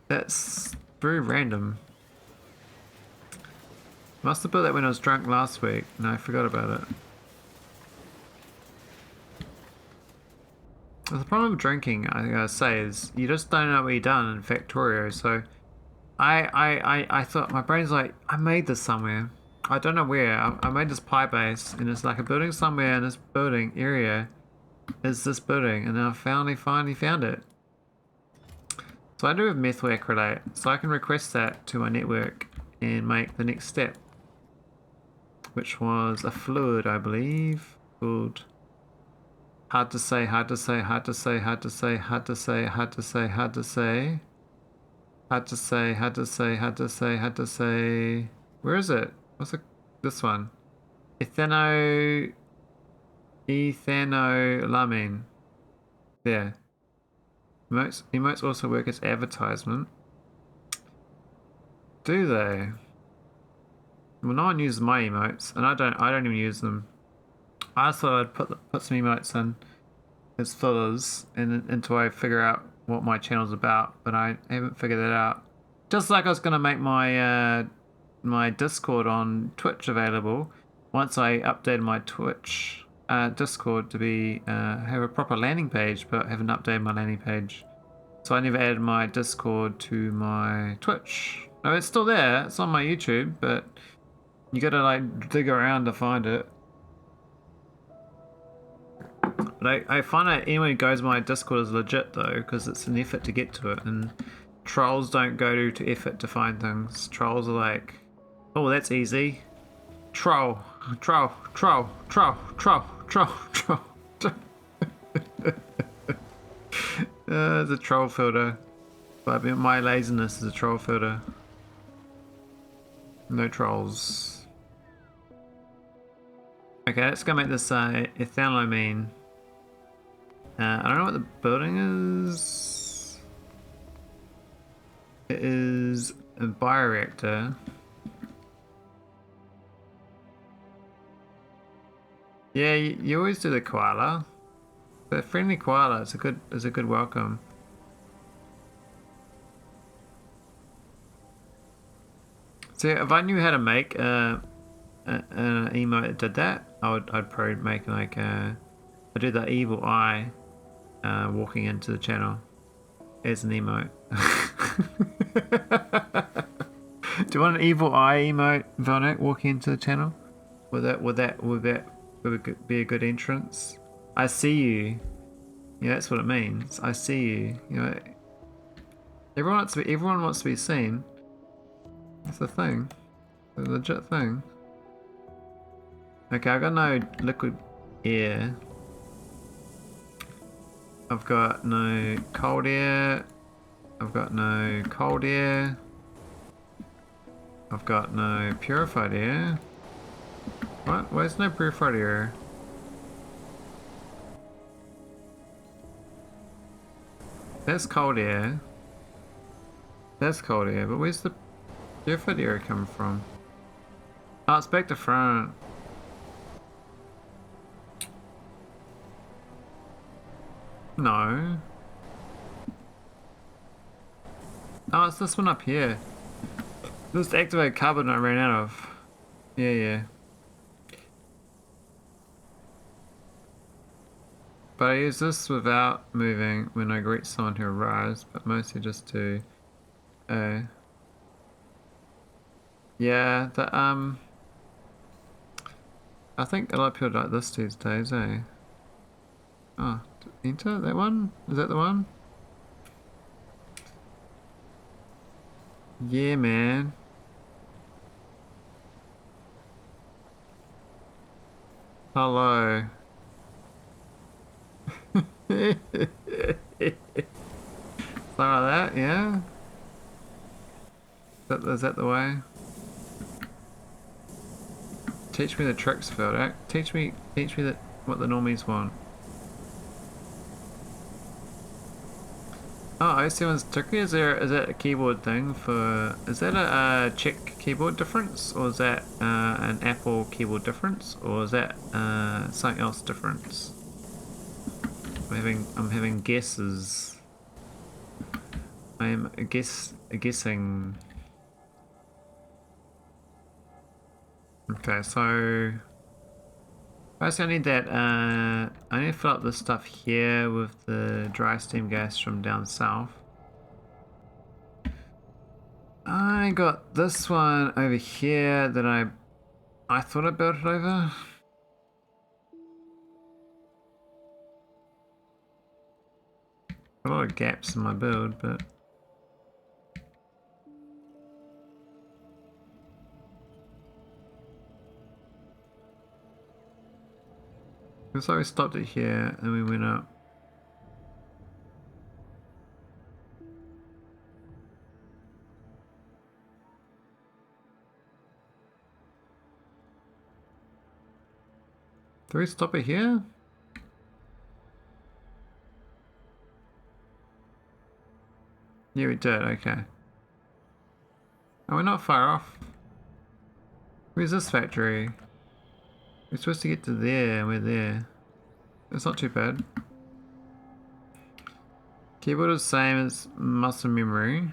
That's very random. Must have built that when I was drunk last week and I forgot about it. The problem with drinking, I gotta say, is you just don't know what you've done in Factorio. So I thought, my brain's like, I made this somewhere. I don't know where. I made this pie base, and it's like a building somewhere in this building area is this building, and I finally found it. So I do have methyl acrylate, so I can request that to my network and make the next step, which was a fluid, I believe, called hard to say. Where is it? What's it? This one. Ethanolamine. There. Emotes also work as advertisement. Do they? Well, no one uses my emotes, and I don't even use them. I thought I'd put some emotes in as fillers and until I figure out what my channel's about, but I haven't figured that out. Just like I was gonna make my my Discord on Twitch available once I updated my Twitch Discord to be have a proper landing page, but I haven't updated my landing page. So I never added my Discord to my Twitch. No, it's still there. It's on my YouTube, but you gotta like dig around to find it. But I find that anyone who goes to my Discord is legit though, because it's an effort to get to it, and trolls don't go to effort to find things. Trolls are like, oh, that's easy. Troll. It's a troll filter. But my laziness is a troll filter. No trolls. Okay, let's go make this ethanolamine. I don't know what the building is. It is a bioreactor. Yeah, you always do the koala. The friendly koala is a good welcome. So if I knew how to make an emote that did that, I'd probably make like I'd do the evil eye walking into the channel as an emote. Do you want an evil eye emote, Vonek, walking into the channel? Would that be a good entrance? I see you. Yeah, that's what it means. I see you. You know, everyone wants to be seen. That's the thing. It's a legit thing. Okay, I've got no liquid air. I've got no cold air. I've got no cold air. I've got no purified air. What? Where's no purified air? That's cold air. That's cold air, but where's the purified air coming from? Oh, it's back to front. No. Oh, it's this one up here. This is activated carbon I ran out of. Yeah. But I use this without moving when I greet someone who arrives, but mostly just to... Yeah, I think a lot of people like this these days, eh? Oh, enter? That one? Is that the one? Yeah, man. Hello. Something like that, yeah? Is that the way? Teach me the tricks, Feldak. Teach me what the normies want. Oh, OC1's tricky. Is that a keyboard thing for? Is that a Czech keyboard difference, or is that an Apple keyboard difference, or is that something else difference? I'm having guesses. I am guessing. Okay, so first I need that. I need to fill up this stuff here with the dry steam gas from down south. I got this one over here that I I thought I built it over. A lot of gaps in my build, but looks like we stopped it here and we went up. Do we stop it here? Yeah, we did, okay. Oh, we're not far off. Where's this factory? We're supposed to get to there, and we're there. It's not too bad. Keyboard is the same as muscle memory.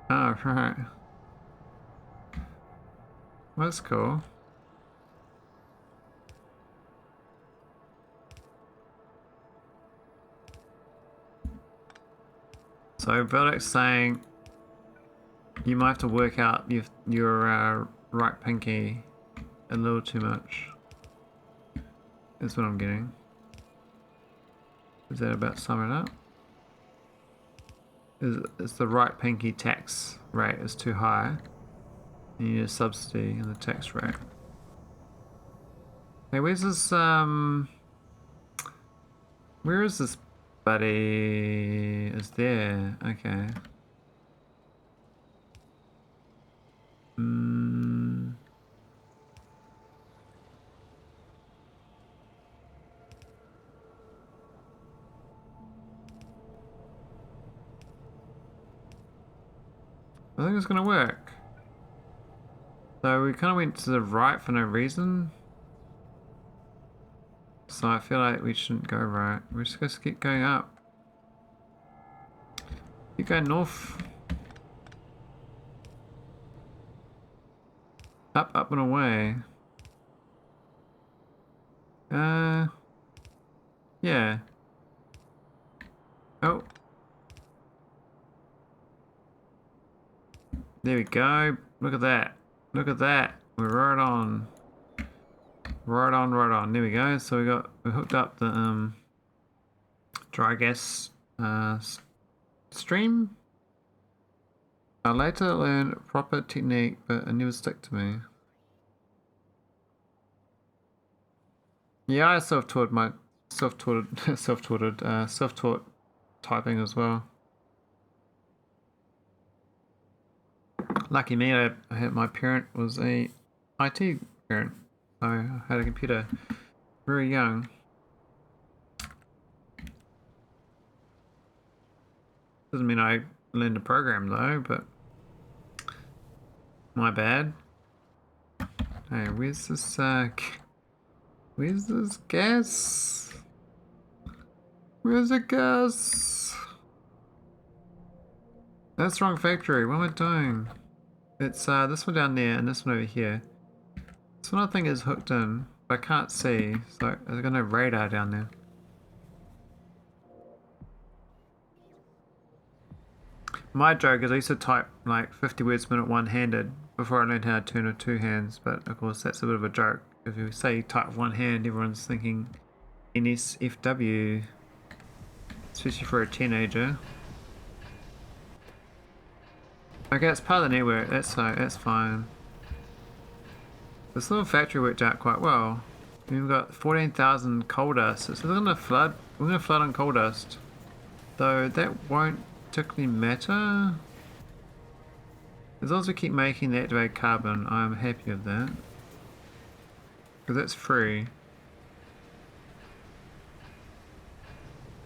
Oh, right. Well, that's cool. So Verdict's saying you might have to work out your right pinky a little too much. That's what I'm getting. Is that about summing up? Is the right pinky tax rate is too high? You need a subsidy in the tax rate. Hey, where's this where is this buddy? Is there? Okay. I think it's gonna work. So we kind of went to the right for no reason. So I feel like we shouldn't go right. We're just gonna keep going up. Keep going north. Up, up and away. Yeah. Oh. There we go. Look at that. Look at that. We're right on. Right on, right on. There we go. So we hooked up the dry gas stream. I later learned proper technique, but it never stuck to me. Yeah, I self-taught typing as well. Lucky me, my parent was a IT parent, so I had a computer very young. Doesn't mean I learned to program though, but my bad. Hey, where's this gas? Where's the gas? That's the wrong factory. What am I doing? It's this one down there and this one over here. This one I think is hooked in, but I can't see. So there's got no radar down there. My joke is I used to type like 50 words a minute one-handed before I learned how to turn with two hands, but of course that's a bit of a joke. If you say you type with one hand, everyone's thinking NSFW, especially for a teenager. Okay, it's part of the network, that's fine. This little factory worked out quite well. We've got 14,000 coal dust, so we're gonna flood on coal dust. Though that won't particularly matter. As long as we keep making the activated carbon, I'm happy with that. Because that's free.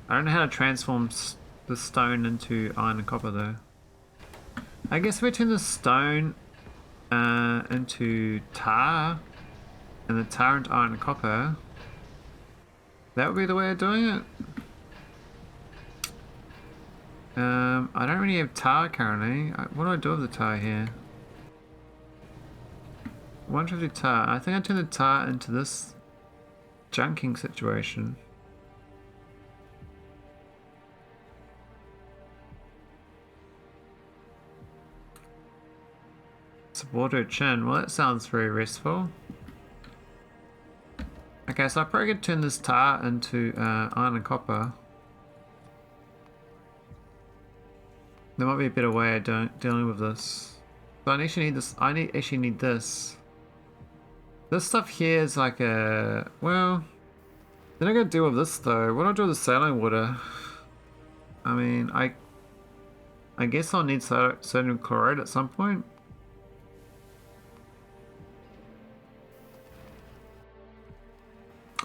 I don't know how to transform the stone into iron and copper though. I guess if we turn the stone into tar, and the tar into iron and copper, that would be the way of doing it. I don't really have tar currently. What do I do with the tar here? 150 tar. I think I turn the tar into this junking situation. Support her chin. Well, that sounds very restful. Okay, so I probably could turn this tar into iron and copper. There might be a better way of dealing with this. So I actually need this. Actually need this. This stuff here is like a, well, then I gotta deal with this though. What do I do with the saline water? I mean, I guess I'll need sodium chloride at some point.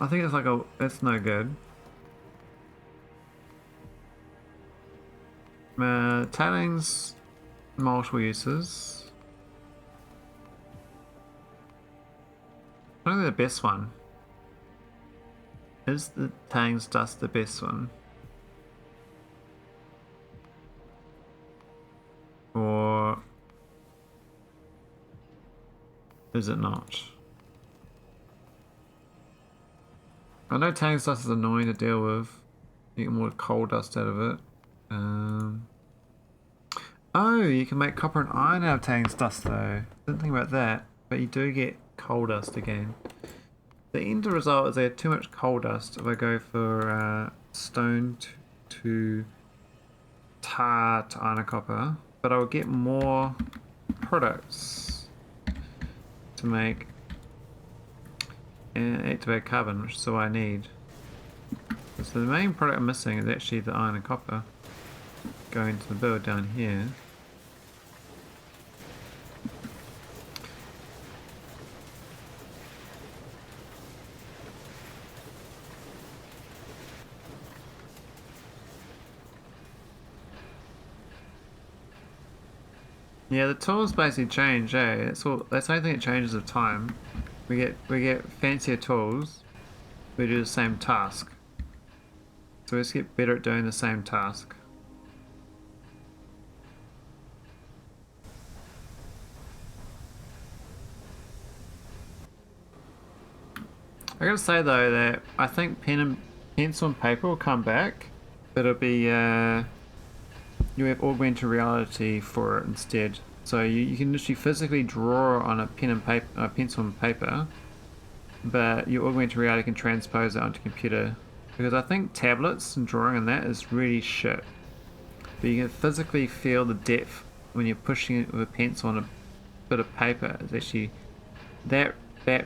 I think it's like it's no good. Tailings, multiple uses. I think the best one. Is the tailings dust the best one? Or is it not? I know tailings dust is annoying to deal with. You get more coal dust out of it. Oh, you can make copper and iron out of tailings dust though. Didn't think about that, but you do get coal dust again. The end result is I have too much coal dust if I go for stone to tar to iron and copper, but I will get more products to make activated carbon, which is all I need. So the main product I'm missing is actually the iron and copper going to the build down here. Yeah, the tools basically change, eh? That's the only thing that changes with time. We get fancier tools. We do the same task. So let's get better at doing the same task. I gotta say though that I think pencil and paper will come back, but it'll be you have augmented reality for it instead. So you can literally physically draw on a pencil and paper, but your augmented reality can transpose it onto computer. Because I think tablets and drawing on that is really shit. But you can physically feel the depth when you're pushing it with a pencil on a bit of paper. It's actually that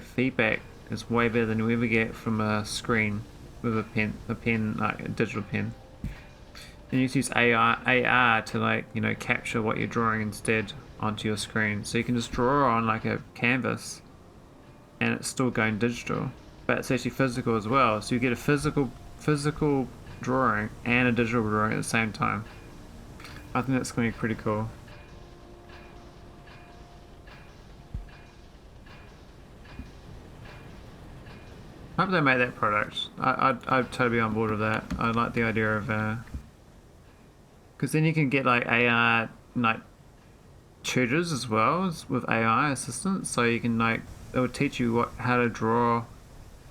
feedback is way better than you ever get from a screen with a pen like a digital pen. And you can use AR to, like, you know, capture what you're drawing instead onto your screen. So you can just draw on like a canvas and it's still going digital, but it's actually physical as well. So you get a physical drawing and a digital drawing at the same time. I think that's going to be pretty cool. I hope they make that product. I'd totally be on board with that. I like the idea of because then you can get like AR like tutors as well with AI assistants, so you can like it will teach you how to draw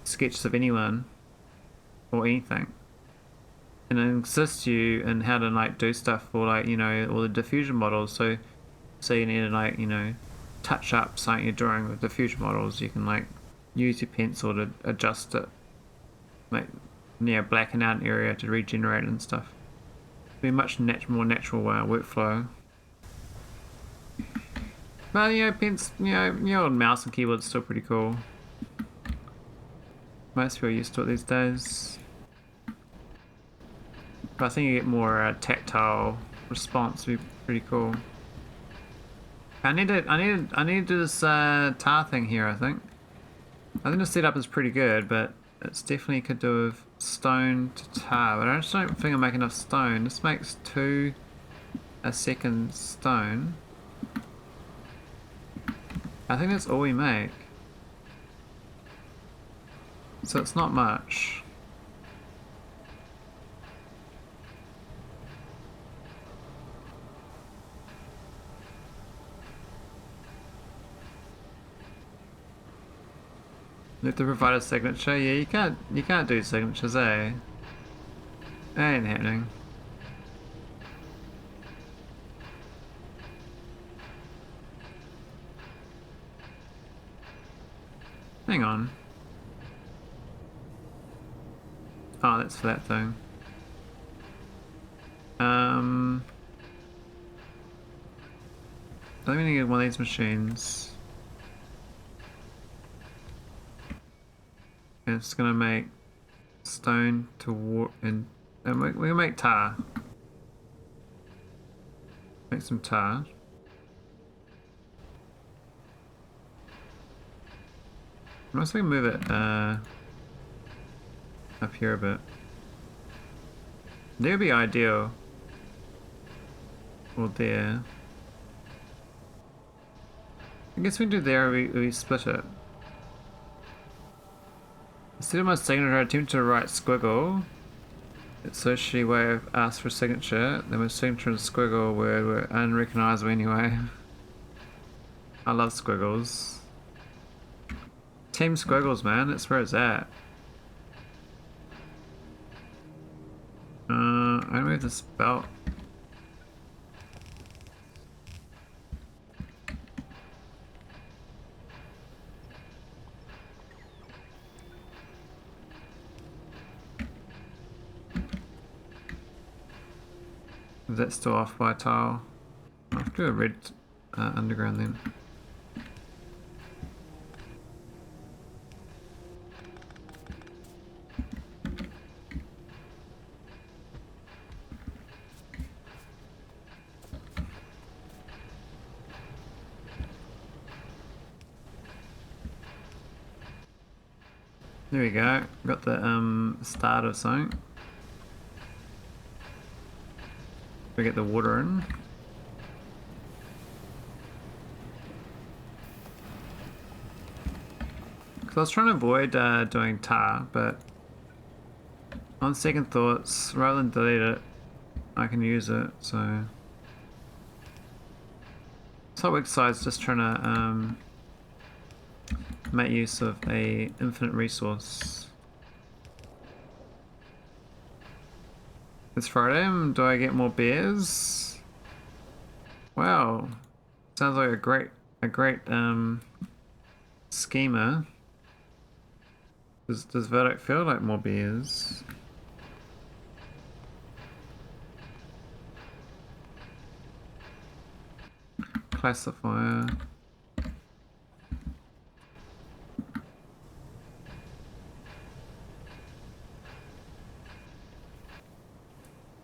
sketches of anyone or anything, and it assists you in how to like do stuff for, like, you know, all the diffusion models. So you need to, like, you know, touch up something you're drawing with diffusion models. You can like use your pencil to adjust it, like, you know, blacken out an area to regenerate it and stuff. Be a much more natural workflow. But, you know, your old mouse and keyboard is still pretty cool. Most people are used to it these days. But I think you get more tactile response. Would be pretty cool. I need to do this tar thing here. I think the setup is pretty good, but it's definitely could do with stone to tar. But I just don't think I make enough stone. This makes 2 a second stone. I think that's all we make. So it's not much. You have to provide a signature. Yeah, you can't do signatures, eh? That ain't happening. Hang on. Oh, that's for that thing. I think we need to get one of these machines. And it's gonna make stone to warp and we'll make tar. Make some tar. I'm also gonna move it up here a bit. That would be ideal. Or there. I guess we do there, we split it. Instead of my signature, I attempt to write squiggle. It's socially way I've asked for signature. Then my signature and squiggle were unrecognizable anyway. I love squiggles. Team squiggles, man, that's where it's at. I move this belt. Is that still off by a tile? I'll have to do a red underground then. There we go. Got the start of something. We get the water in. Because I was trying to avoid doing tar, but on second thoughts, rather than delete it, I can use it, so... Solid side's just trying to make use of a infinite resource. It's Friday, do I get more beers? Wow, sounds like a great schema. Does Verdict feel like more beers? Classifier.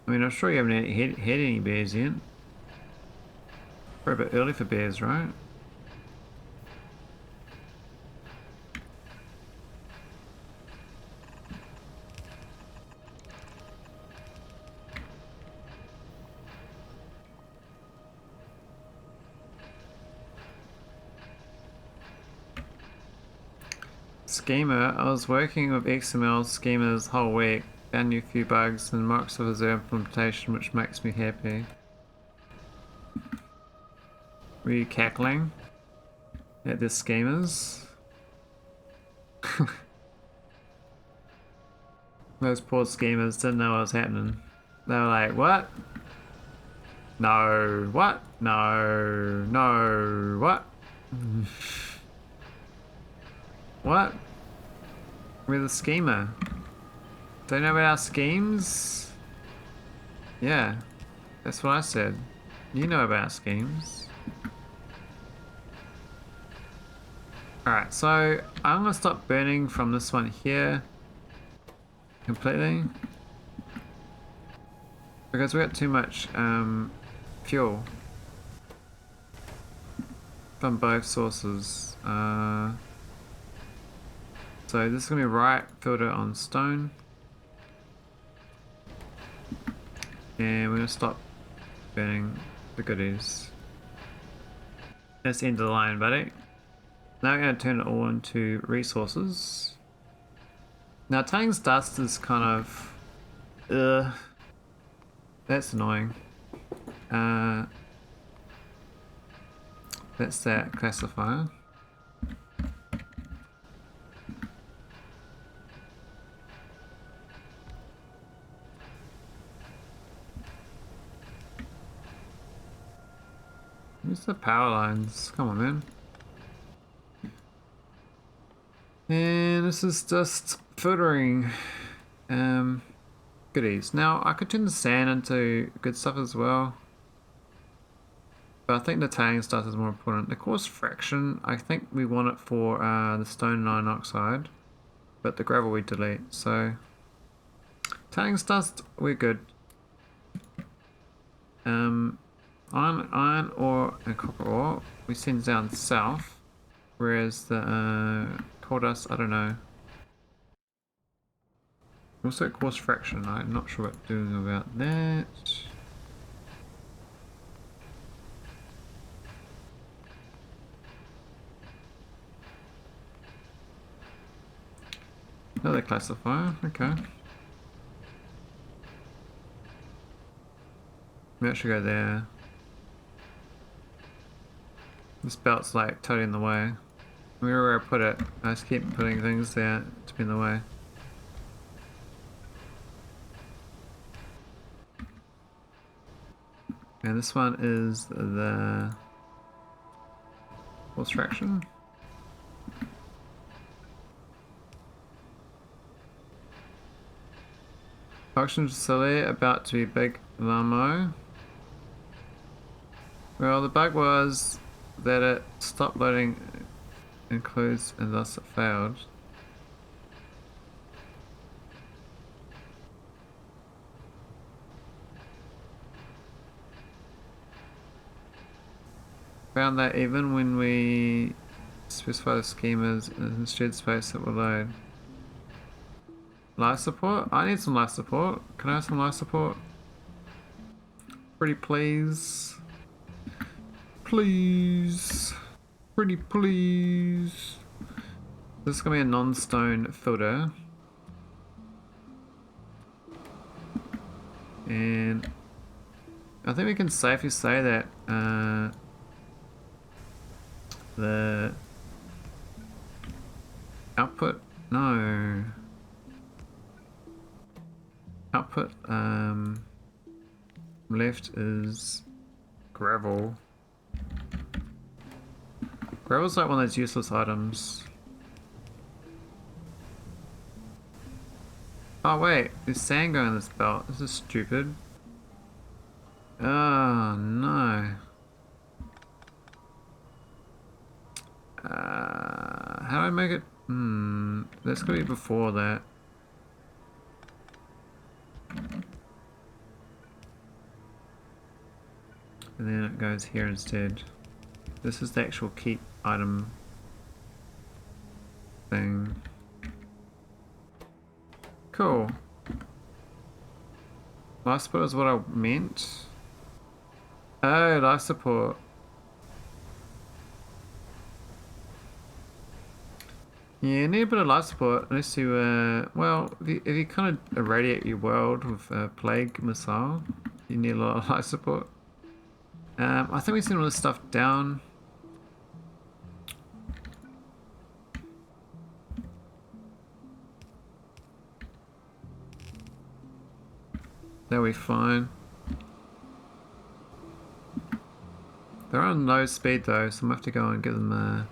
I mean, I'm sure you haven't had any bears yet. Probably a bit early for bears, right? Schema. I was working with XML schemas whole week. Found a few bugs and Microsoft Azure implementation, which makes me happy. Were you cackling at the schemas? Those poor schemers didn't know what was happening. They were like, what? No, what? No, no, what? What? We're the schemer. Don't know about our schemes? Yeah, that's what I said. You know about schemes. Alright, so I'm gonna stop burning from this one here completely because we got too much fuel from both sources. So this is gonna be right filter on stone. And we're gonna stop burning the goodies. That's the end of the line, buddy. Now we're gonna turn it all into resources. Now Tang's dust is kind of... that's annoying. That's that classifier. Where's the power lines? Come on, man. this is just filtering goodies. Now I could turn the sand into good stuff as well, but I think the tailing stuff is more important. The coarse fraction, I think we want it for the stone and iron oxide, but the gravel we delete. So tailings dust, we're good. Iron ore and copper ore we send down south, whereas the coal dust, I don't know. Also coarse fraction, I'm not sure what doing about that. Another classifier, okay. We actually go there. This belt's like totally in the way. Where I put it, I just keep putting things there to be in the way. And this one is the force fraction. Auction facility about to be big Lamo. Well, the bug was that it stopped loading includes and thus it failed. Found that even when we specify the schemas in shared space it will load. Life support? I need some life support. Can I have some life support? Pretty please. Please. Pretty please. This is gonna be a non-stone filter. And I think we can safely say that the output, no. Output left is gravel. Gravel's like one of those useless items. Oh wait, there's sand going in this belt. This is stupid. Oh no. How do I make it? That's gonna be before that. And then it goes here instead. This is the actual keep item thing. Cool. Life support is what I meant. Oh, life support. Yeah, you need a bit of life support unless you, well, if you kind of irradiate your world with a plague missile, you need a lot of life support. I think we send all this stuff down. That'll be fine. They're on low speed though, so I'm gonna have to go and give them a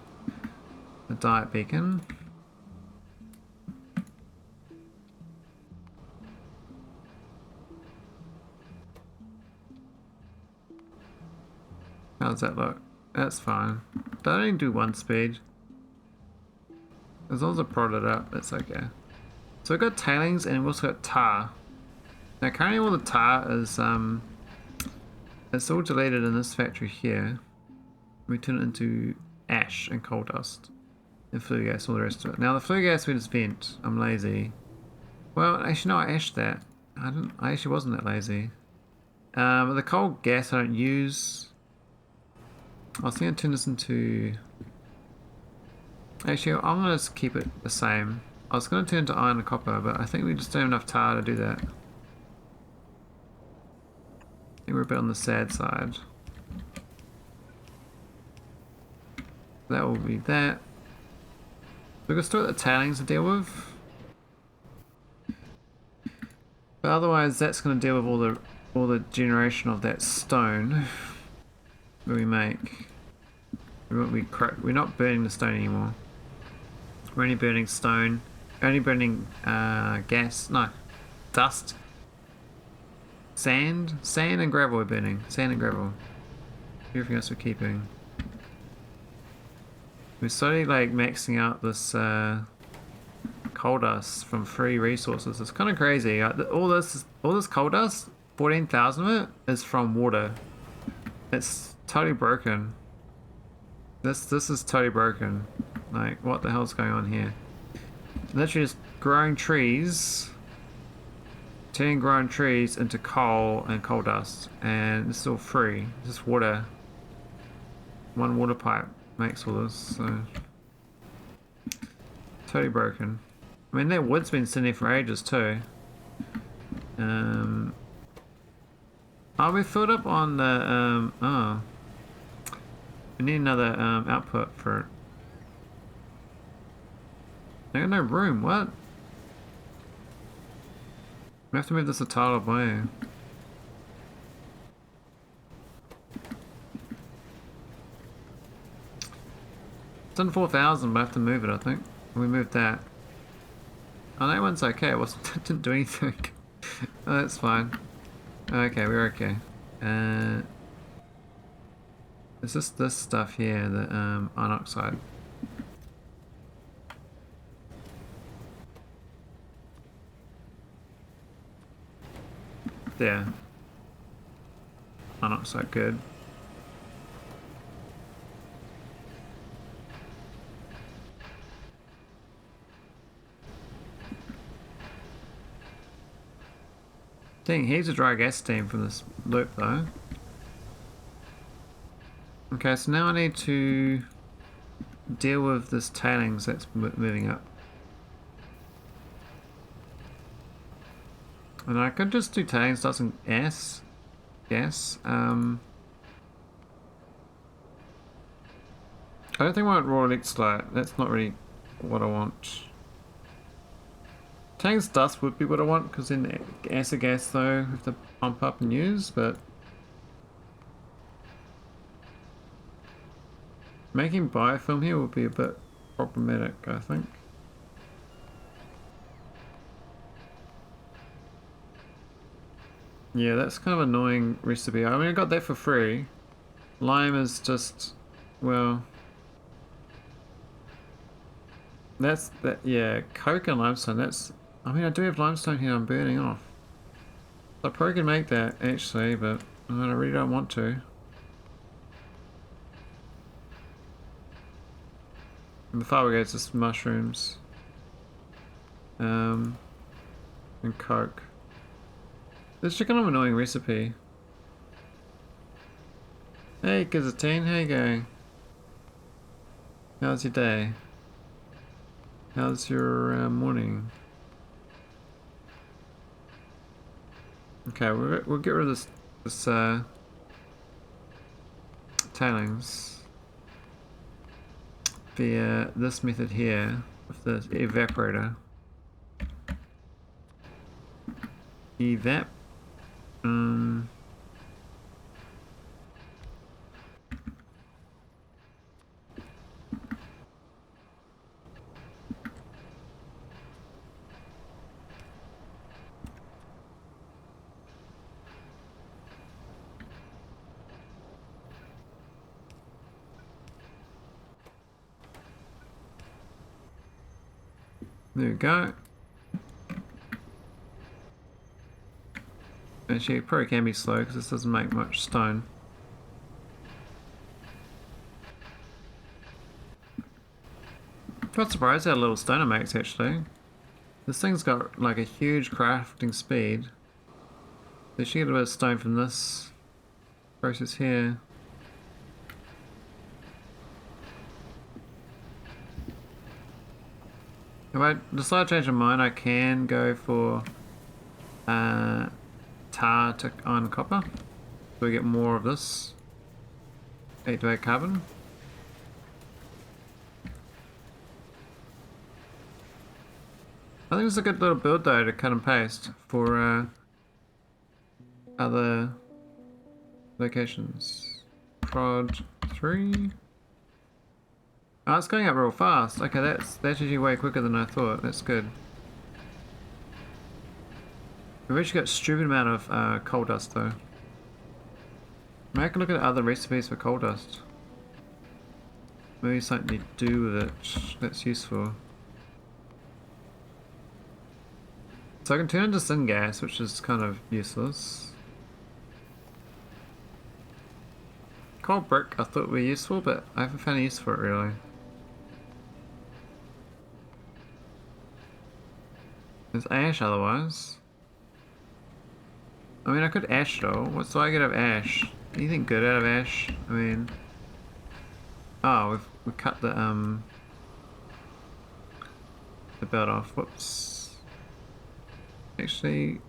diet beacon. How does that look? That's fine. They only do one speed. As long as I prod it up, that's okay. So we've got tailings and we've also got tar. Now currently all the tar is it's all deleted in this factory here. We turn it into ash and coal dust. And flue gas, all the rest of it. Now the flue gas we just vent. I'm lazy. Well, actually no, I ashed that. I actually wasn't that lazy. But the coal gas I don't use. I was thinking I'd turn this into... Actually, I'm going to just keep it the same. I was going to turn it to iron and copper, but I think we just don't have enough tar to do that. I think we're a bit on the sad side. That will be that. We've got still the tailings to deal with. But otherwise that's going to deal with all the generation of that stone that we make. We're not burning the stone anymore. We're only burning stone. Only burning gas. No, dust. Sand and gravel we're burning. Sand and gravel. Everything else we're keeping. We're slowly like maxing out this coal dust from free resources. It's kind of crazy. All this coal dust, 14,000 of it is from water. It's totally broken. This is totally broken. Like, what the hell's going on here? Literally just growing trees. Turning grown trees into coal and coal dust, and it's all free. It's just water. One water pipe makes all this, so totally broken. I mean, that wood's been sitting there for ages too. Oh, we filled up on the oh, we need another output for it. I got no room. What? We have to move this a tile away. It's on 4,000, but I have to move it, I think. We moved that. Oh, that one's okay. It wasn't, it didn't do anything. Oh, that's fine. Okay, we're okay. It's just this stuff here, the iron oxide. There. Iron oxide, good. Dang, here's a dry gas steam from this loop though. Okay, so now I need to deal with this tailings that's moving up. And I could just do tailings dust and gas. I don't think I want raw electrolyte. That's not really what I want. Tailings dust would be what I want, because then the acid gas though, I have to pump up and use, but making biofilm here will be a bit problematic, I think. Yeah, that's kind of an annoying recipe. I mean, I got that for free. Lime is just, well, that's that. Yeah, coke and limestone. That's. I mean, I do have limestone here. I'm burning off. I probably can make that actually, but I really don't want to. And the fire goes just mushrooms. And coke. This is kind of an annoying recipe. Hey, Gazatine, how you going? How's your day? How's your morning? Okay, we'll get rid of this tailings via this method here with the evaporator. Evap. There we go. Actually, it probably can be slow because this doesn't make much stone. Quite surprised how little stone it makes actually. This thing's got like a huge crafting speed. They should get a bit of stone from this process here. If I decide to change my mind, I can go for tar to iron copper. So we get more of this. 8 to 8 carbon. I think it's a good little build though to cut and paste for other locations. Prod 3. Oh, it's going up real fast. Okay, that's actually way quicker than I thought. That's good. We've actually got a stupid amount of coal dust though. Maybe I can look at other recipes for coal dust. Maybe something to do with it that's useful. So I can turn into syngas, which is kind of useless. Coal brick I thought were useful, but I haven't found a use for it really. There's ash otherwise. I mean, I could ash though. What do I get out of ash? Anything good out of ash? I mean... Oh, we cut the belt off. Whoops. Actually...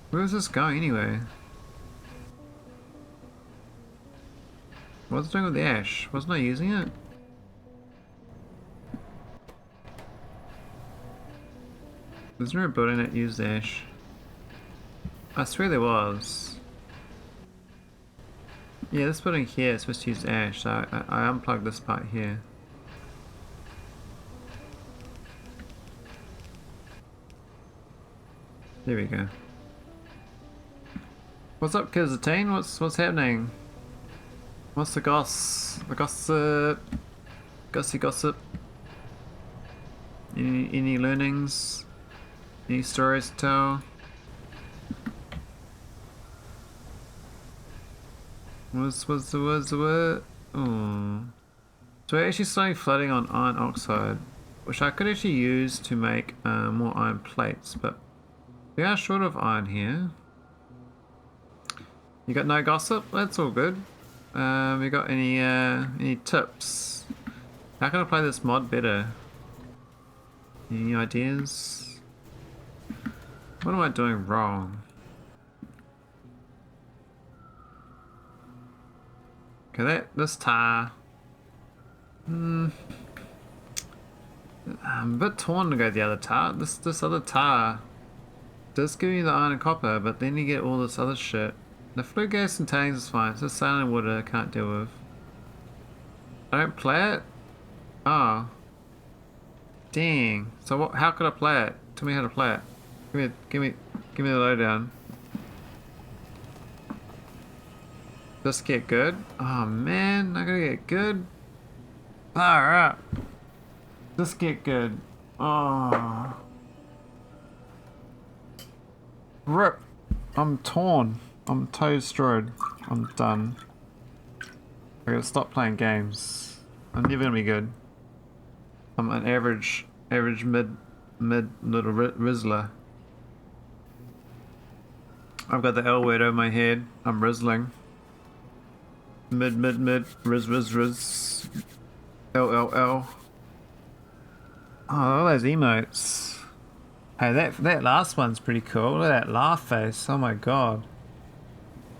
Where was this going anyway? What's it doing with the ash? Wasn't I using it? There's no building that used ash. I swear there was. Yeah, this building here is supposed to use ash, so I unplugged this part here. There we go. What's up, Kizatine? What's happening? What's the goss? The gossip? Gossy gossip? Any learnings? Any stories to tell? Was the word? Oh. So we're actually starting flooding on iron oxide, which I could actually use to make more iron plates, but we are short of iron here. You got no gossip? That's all good. You got any tips? How can I play this mod better? Any ideas? What am I doing wrong? Okay, this tar. I'm a bit torn to go the other tar. This other tar does give you the iron and copper, but then you get all this other shit. The flue gas and tailings is fine. It's just silent water I can't deal with. I don't play it? Oh. Dang. So what? How could I play it? Tell me how to play it. Give me the lowdown. Just get good? Oh man, I gotta get good. Alright. Just get good. Oh. Rip. I'm torn. I'm toe-strode. I'm done. I gotta stop playing games. I'm never gonna be good. I'm an average mid little rizzler. I've got the L word over my head. I'm rizzling. Mid, riz. L. Oh, all those emotes. Hey, that last one's pretty cool. Look at that laugh face. Oh my god.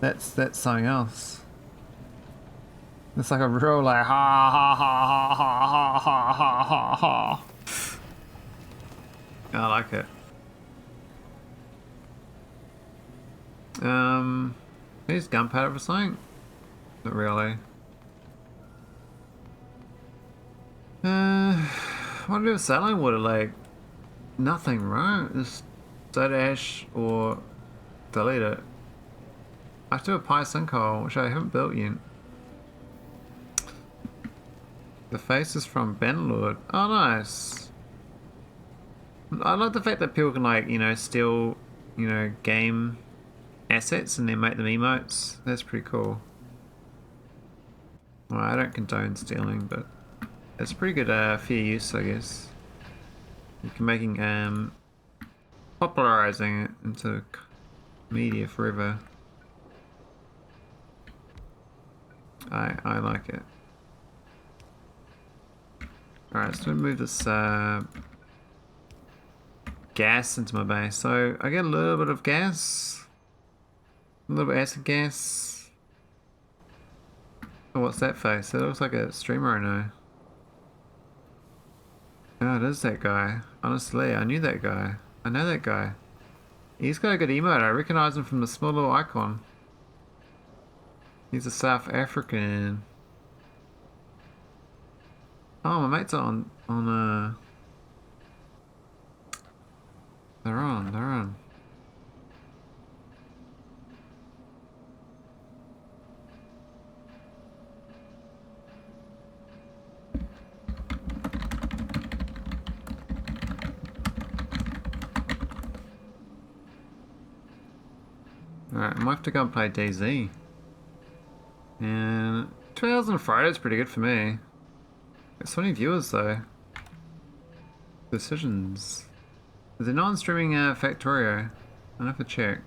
That's something else. It's like a real like ha ha ha ha ha ha ha ha ha. I like it. Use gunpowder for something? Not really. What do I do with saline water? Like, nothing, right? Just soda ash or delete it. I have to do a pie sinkhole, which I haven't built yet. The face is from Banlord. Oh, nice. I like the fact that people can, like, you know, steal, you know, game assets and then make them emotes. That's pretty cool. Well, I don't condone stealing, but it's pretty good fair use, I guess. You can making popularizing it into media forever. I like it. Alright, so let me move this gas into my base. So I get a little bit of gas, a little bit of acid gas. Oh, what's that face? It looks like a streamer I know. Oh, it is that guy. Honestly, I knew that guy. I know that guy. He's got a good emote. I recognize him from the small little icon. He's a South African. Oh, my mates are on they're on. Alright, I might have to go and play DayZ. And 2 hours on Friday is pretty good for me. Got so many viewers though. Decisions. Is there no one streaming Factorio? I'll have to check.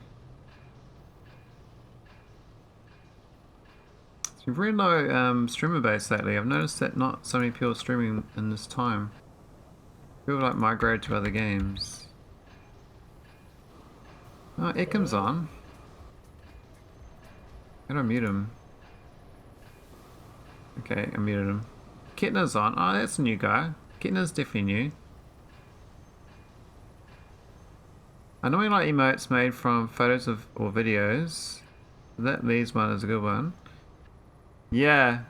It's been very low streamer base lately. I've noticed that not so many people streaming in this time. People like migrate to other games. Oh, Ekam's on. How do I mute him? Okay, I muted him. Kitna's on. Oh, that's a new guy. Kitna's definitely new. I normally like emotes made from photos of or videos. That Lee's one is a good one. Yeah.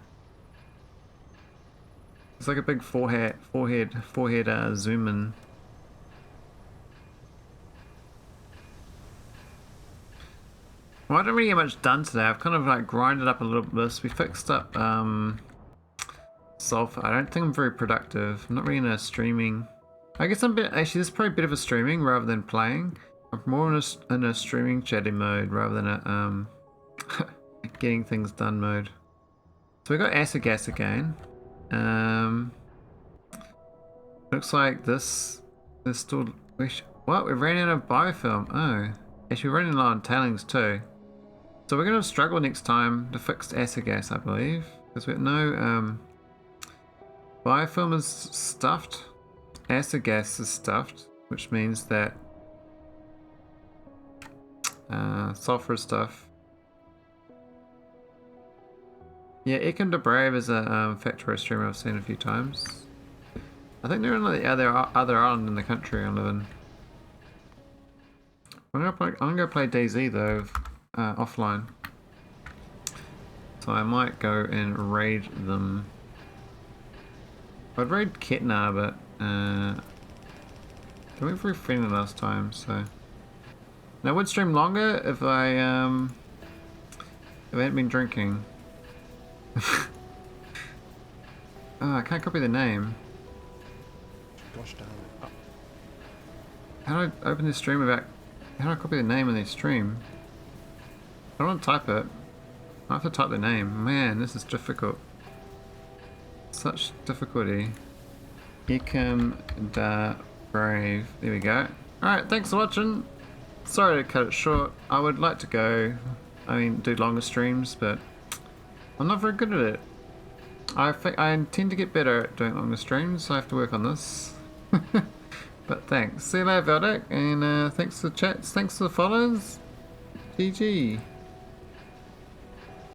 It's like a big forehead zoom in. Well, I don't really get much done today. I've kind of like grinded up a little bit. We fixed up sulfur. I don't think I'm very productive. I'm not really in a streaming. I guess I'm a bit. Actually, this is probably a bit of a streaming rather than playing. I'm more in a streaming chatting mode rather than a getting things done mode. So we got acid gas again. Looks like this is still. What? We ran out of biofilm. Oh, actually, we're running low on tailings too. So we're going to struggle next time to fix acid gas, I believe, because we have no biofilm is stuffed, acid gas is stuffed, which means that sulfur is stuffed. Yeah, Ekin the Brave is a Factorio streamer I've seen a few times. I think they're on the other island in the country I live in. I'm gonna go play DayZ though. Offline. So I might go and raid them. I'd raid Ketna, but they weren't very friendly last time, so. Now I would stream longer if I hadn't been drinking. Oh, I can't copy the name. Gosh darn it. How do I open this stream without? How do I copy the name in this stream? I don't want to type it. I have to type the name. Man, this is difficult. Such difficulty. Ekim da Brave. There we go. Alright, thanks for watching. Sorry to cut it short. I would like to go, do longer streams, but I'm not very good at it. I intend to get better at doing longer streams, so I have to work on this. But thanks. See you later, Veldak, and thanks for the chats, thanks for the follows. GG.